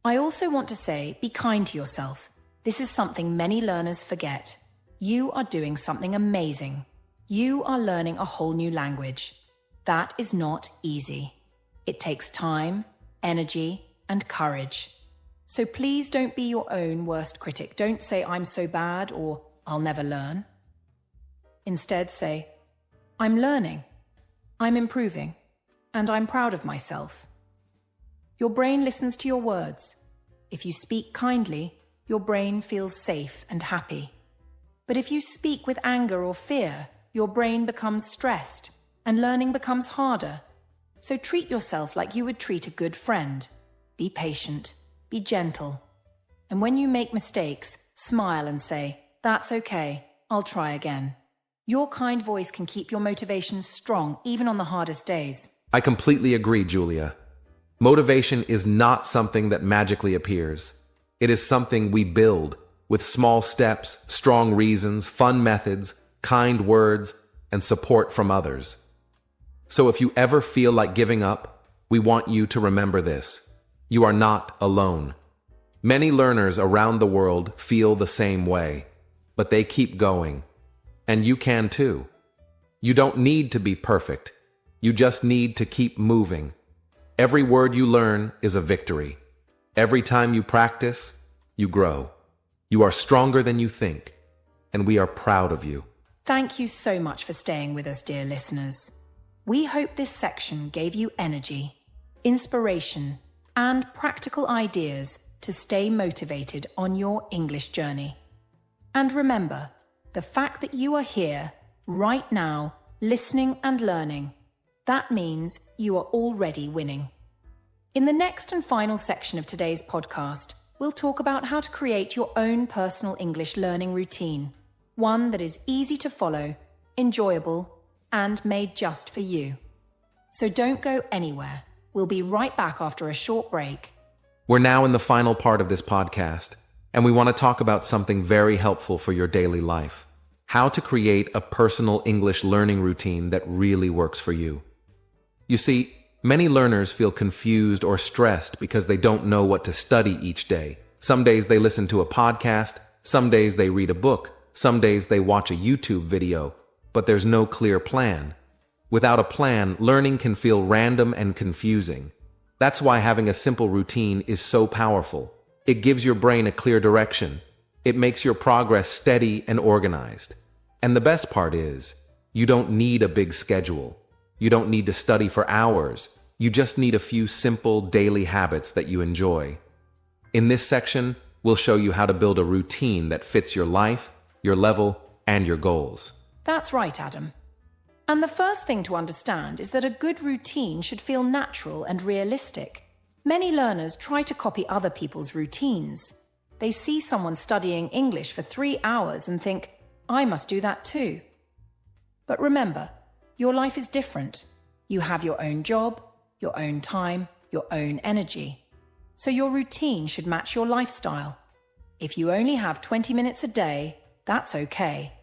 I also want to say, be kind to yourself. This is something many learners forget. You are doing something amazing. You are learning a whole new language. That is not easy. It takes time, energy, and courage. So please don't be your own worst critic. Don't say, I'm so bad, or I'll never learn. Instead say, I'm learning, I'm improving, and I'm proud of myself. Your brain listens to your words. If you speak kindly, your brain feels safe and happy. But if you speak with anger or fear, your brain becomes stressed, and learning becomes harder. So treat yourself like you would treat a good friend. Be patient, be gentle. And when you make mistakes, smile and say, that's okay, I'll try again. Your kind voice can keep your motivation strong even on the hardest days. I completely agree, Julia. Motivation is not something that magically appears. It is something we build with small steps, strong reasons, fun methods, kind words, and support from others. So if you ever feel like giving up, we want you to remember this. You are not alone. Many learners around the world feel the same way, but they keep going. And you can too. You don't need to be perfect. You just need to keep moving. Every word you learn is a victory. Every time you practice, you grow. You are stronger than you think, and we are proud of you. Thank you so much for staying with us, dear listeners. We hope this section gave you energy, inspiration, and practical ideas to stay motivated on your English journey. And remember, the fact that you are here, right now, listening and learning, that means you are already winning. In the next and final section of today's podcast, we'll talk about how to create your own personal English learning routine. one that is easy to follow, enjoyable, and made just for you. So don't go anywhere. We'll be right back after a short break. We're now in the final part of this podcast, and we want to talk about something very helpful for your daily life. How to create a personal English learning routine that really works for you. You see, many learners feel confused or stressed because they don't know what to study each day. Some days they listen to a podcast, some days they read a book, some days they watch a YouTube video, but there's no clear plan. Without a plan, learning can feel random and confusing. That's why having a simple routine is so powerful. It gives your brain a clear direction. It makes your progress steady and organized. And the best part is, you don't need a big schedule. You don't need to study for hours. You just need a few simple daily habits that you enjoy. In this section, we'll show you how to build a routine that fits your life, your level, and your goals. That's right, Adam. And the first thing to understand is that a good routine should feel natural and realistic. Many learners try to copy other people's routines. They see someone studying English for 3 hours and think, I must do that too. But remember, your life is different. You have your own job, your own time, your own energy. So your routine should match your lifestyle. If you only have 20 minutes a day, that's okay.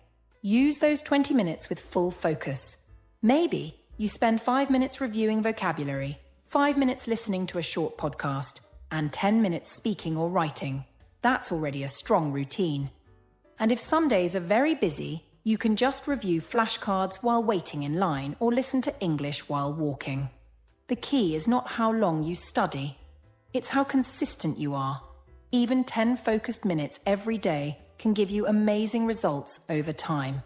Use those 20 minutes with full focus. Maybe you spend 5 minutes reviewing vocabulary, 5 minutes listening to a short podcast, and 10 minutes speaking or writing. That's already a strong routine. And if some days are very busy, you can just review flashcards while waiting in line or listen to English while walking. The key is not how long you study. It's how consistent you are. Even 10 focused minutes every day can give you amazing results over time.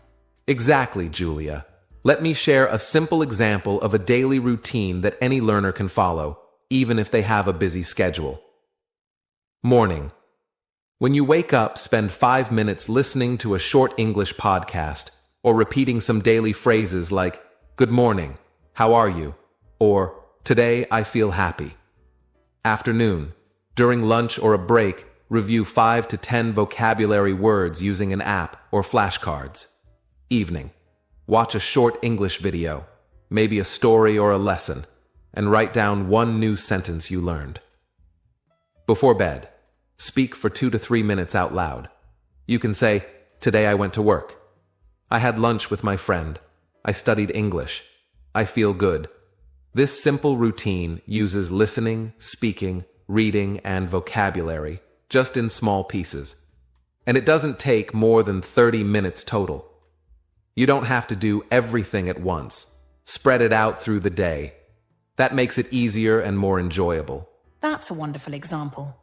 Exactly, Julia. Let me share a simple example of a daily routine that any learner can follow, even if they have a busy schedule. Morning. When you wake up, spend 5 minutes listening to a short English podcast or repeating some daily phrases like, "Good morning, how are you?" or "Today I feel happy." Afternoon. During lunch or a break, review 5 to 10 vocabulary words using an app or flashcards. Evening. Watch a short English video, maybe a story or a lesson, and write down one new sentence you learned. Before bed, speak for 2 to 3 minutes out loud. You can say, "Today I went to work. I had lunch with my friend. I studied English. I feel good." This simple routine uses listening, speaking, reading, and vocabulary, just in small pieces. And it doesn't take more than 30 minutes total. You don't have to do everything at once. Spread it out through the day. That makes it easier and more enjoyable. That's a wonderful example.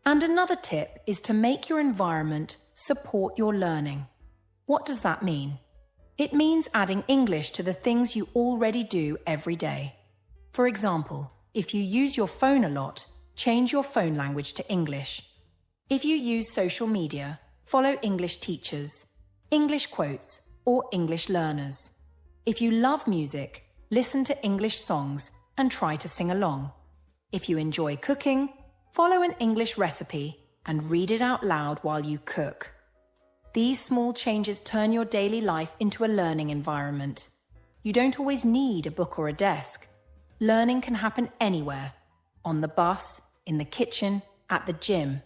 And another tip is to make your environment support your learning. What does that mean? It means adding English to the things you already do every day. For example, if you use your phone a lot, change your phone language to English. If you use social media, follow English teachers, English quotes, or English learners. If you love music, listen to English songs and try to sing along. If you enjoy cooking, follow an English recipe and read it out loud while you cook. These small changes turn your daily life into a learning environment. You don't always need a book or a desk. Learning can happen anywhere. On the bus, in the kitchen, at the gym.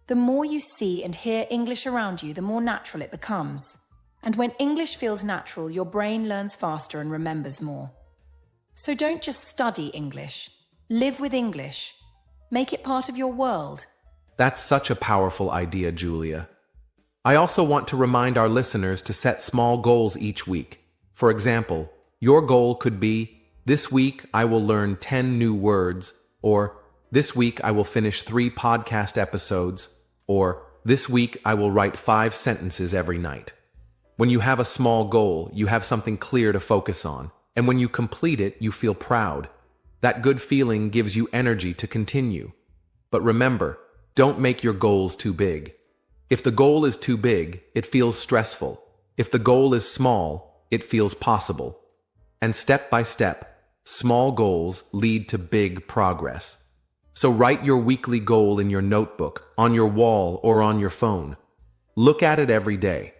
The more you see and hear English around you, the more natural it becomes. And when English feels natural, your brain learns faster and remembers more. So don't just study English. Live with English. Make it part of your world. That's such a powerful idea, Julia. I also want to remind our listeners to set small goals each week. For example, your goal could be, "This week I will learn 10 new words," or "This week I will finish 3 podcast episodes," or "This week I will write 5 sentences every night." When you have a small goal, you have something clear to focus on, and when you complete it, you feel proud. That good feeling gives you energy to continue. But remember, don't make your goals too big. If the goal is too big, it feels stressful. If the goal is small, it feels possible. And step by step, small goals lead to big progress. So write your weekly goal in your notebook, on your wall, or on your phone. Look at it every day.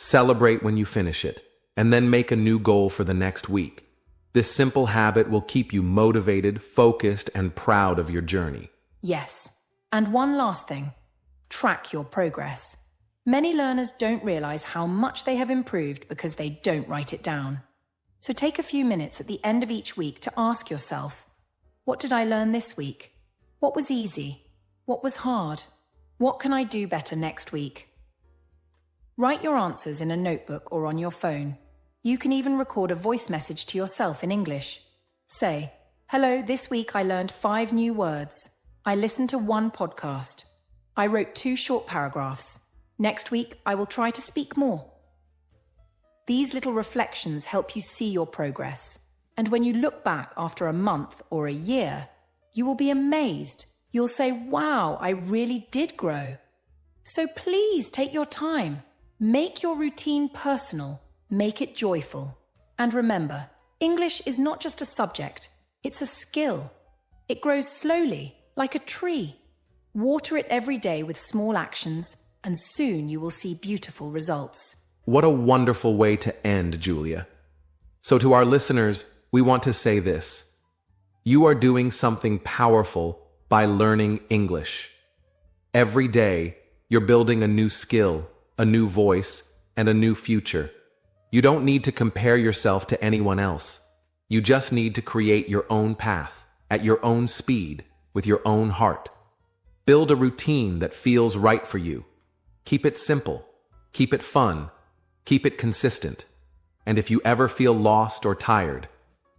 Celebrate when you finish it, and then make a new goal for the next week. This simple habit will keep you motivated, focused, and proud of your journey. Yes. And one last thing. Track your progress. Many learners don't realize how much they have improved because they don't write it down. So take a few minutes at the end of each week to ask yourself, what did I learn this week? What was easy? What was hard? What can I do better next week? Write your answers in a notebook or on your phone. You can even record a voice message to yourself in English. Say, "Hello, this week I learned 5 new words. I listened to 1 podcast. I wrote 2 short paragraphs. Next week I will try to speak more." These little reflections help you see your progress. And when you look back after a month or a year, you will be amazed. You'll say, "Wow, I really did grow." So please take your time. Make your routine personal. Make it joyful. And remember, English is not just a subject, it's a skill. It grows slowly, like a tree. Water it every day with small actions, and soon you will see beautiful results. What a wonderful way to end, Julia. So to our listeners, we want to say this. You are doing something powerful by learning English. Every day, you're building a new skill, a new voice, and a new future. You don't need to compare yourself to anyone else. You just need to create your own path, at your own speed, with your own heart. Build a routine that feels right for you. Keep it simple. Keep it fun. Keep it consistent. And if you ever feel lost or tired,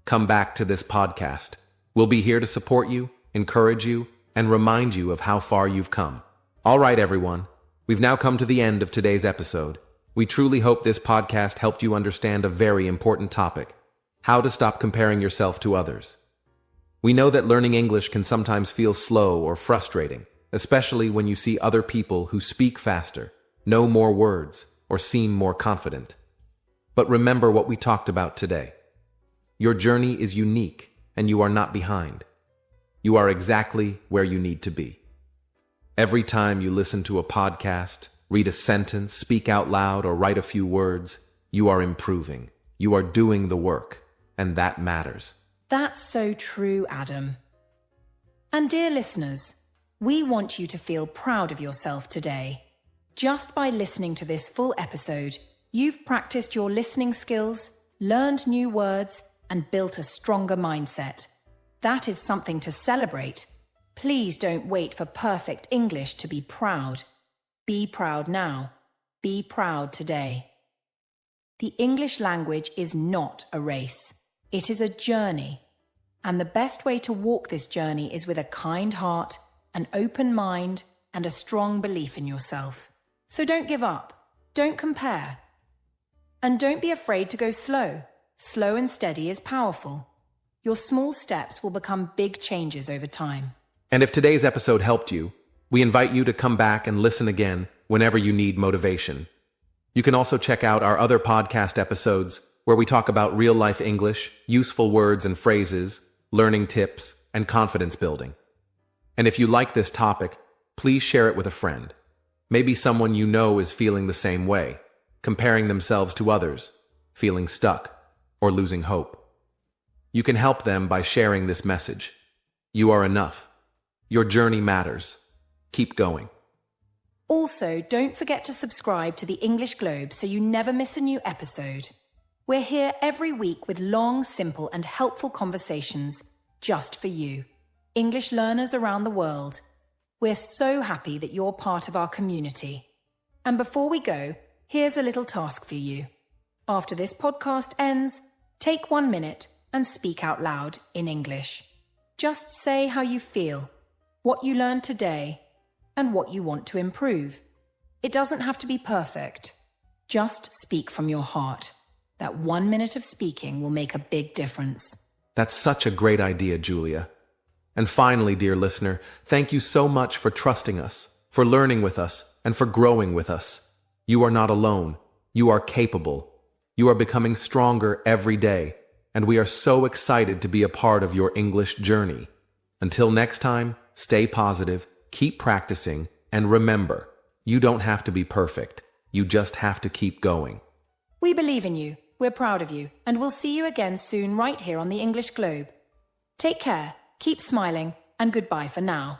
come back to this podcast. We'll be here to support you, encourage you, and remind you of how far you've come. All right, everyone. We've now come to the end of today's episode. We truly hope this podcast helped you understand a very important topic: how to stop comparing yourself to others. We know that learning English can sometimes feel slow or frustrating, especially when you see other people who speak faster, know more words, or seem more confident. But remember what we talked about today. Your journey is unique, and you are not behind. You are exactly where you need to be. Every time you listen to a podcast, read a sentence, speak out loud, or write a few words, you are improving. You are doing the work, and that matters. That's so true, Adam. And dear listeners, we want you to feel proud of yourself today. Just by listening to this full episode, you've practiced your listening skills, learned new words, and built a stronger mindset. That is something to celebrate. Please don't wait for perfect English to be proud. Be proud now. Be proud today. The English language is not a race. It is a journey. And the best way to walk this journey is with a kind heart, an open mind, and a strong belief in yourself. So don't give up. Don't compare. And don't be afraid to go slow. Slow and steady is powerful. Your small steps will become big changes over time. And if today's episode helped you, we invite you to come back and listen again whenever you need motivation. You can also check out our other podcast episodes where we talk about real-life English, useful words and phrases, learning tips, and confidence building. And if you like this topic, please share it with a friend. Maybe someone you know is feeling the same way, comparing themselves to others, feeling stuck, or losing hope. You can help them by sharing this message. You are enough. Your journey matters. Keep going. Also, don't forget to subscribe to the English Globe so you never miss a new episode. We're here every week with long, simple, and helpful conversations just for you, English learners around the world. We're so happy that you're part of our community. And before we go, here's a little task for you. After this podcast ends, take 1 minute and speak out loud in English. Just say how you feel, what you learned today, and what you want to improve. It doesn't have to be perfect. Just speak from your heart. That 1 minute of speaking will make a big difference. That's such a great idea, Julia. And finally, dear listener, thank you so much for trusting us, for learning with us, and for growing with us. You are not alone. You are capable. You are becoming stronger every day, and we are so excited to be a part of your English journey. Until next time, stay positive, keep practicing, and remember, you don't have to be perfect. You just have to keep going. We believe in you, we're proud of you, and we'll see you again soon right here on the English Globe. Take care, keep smiling, and goodbye for now.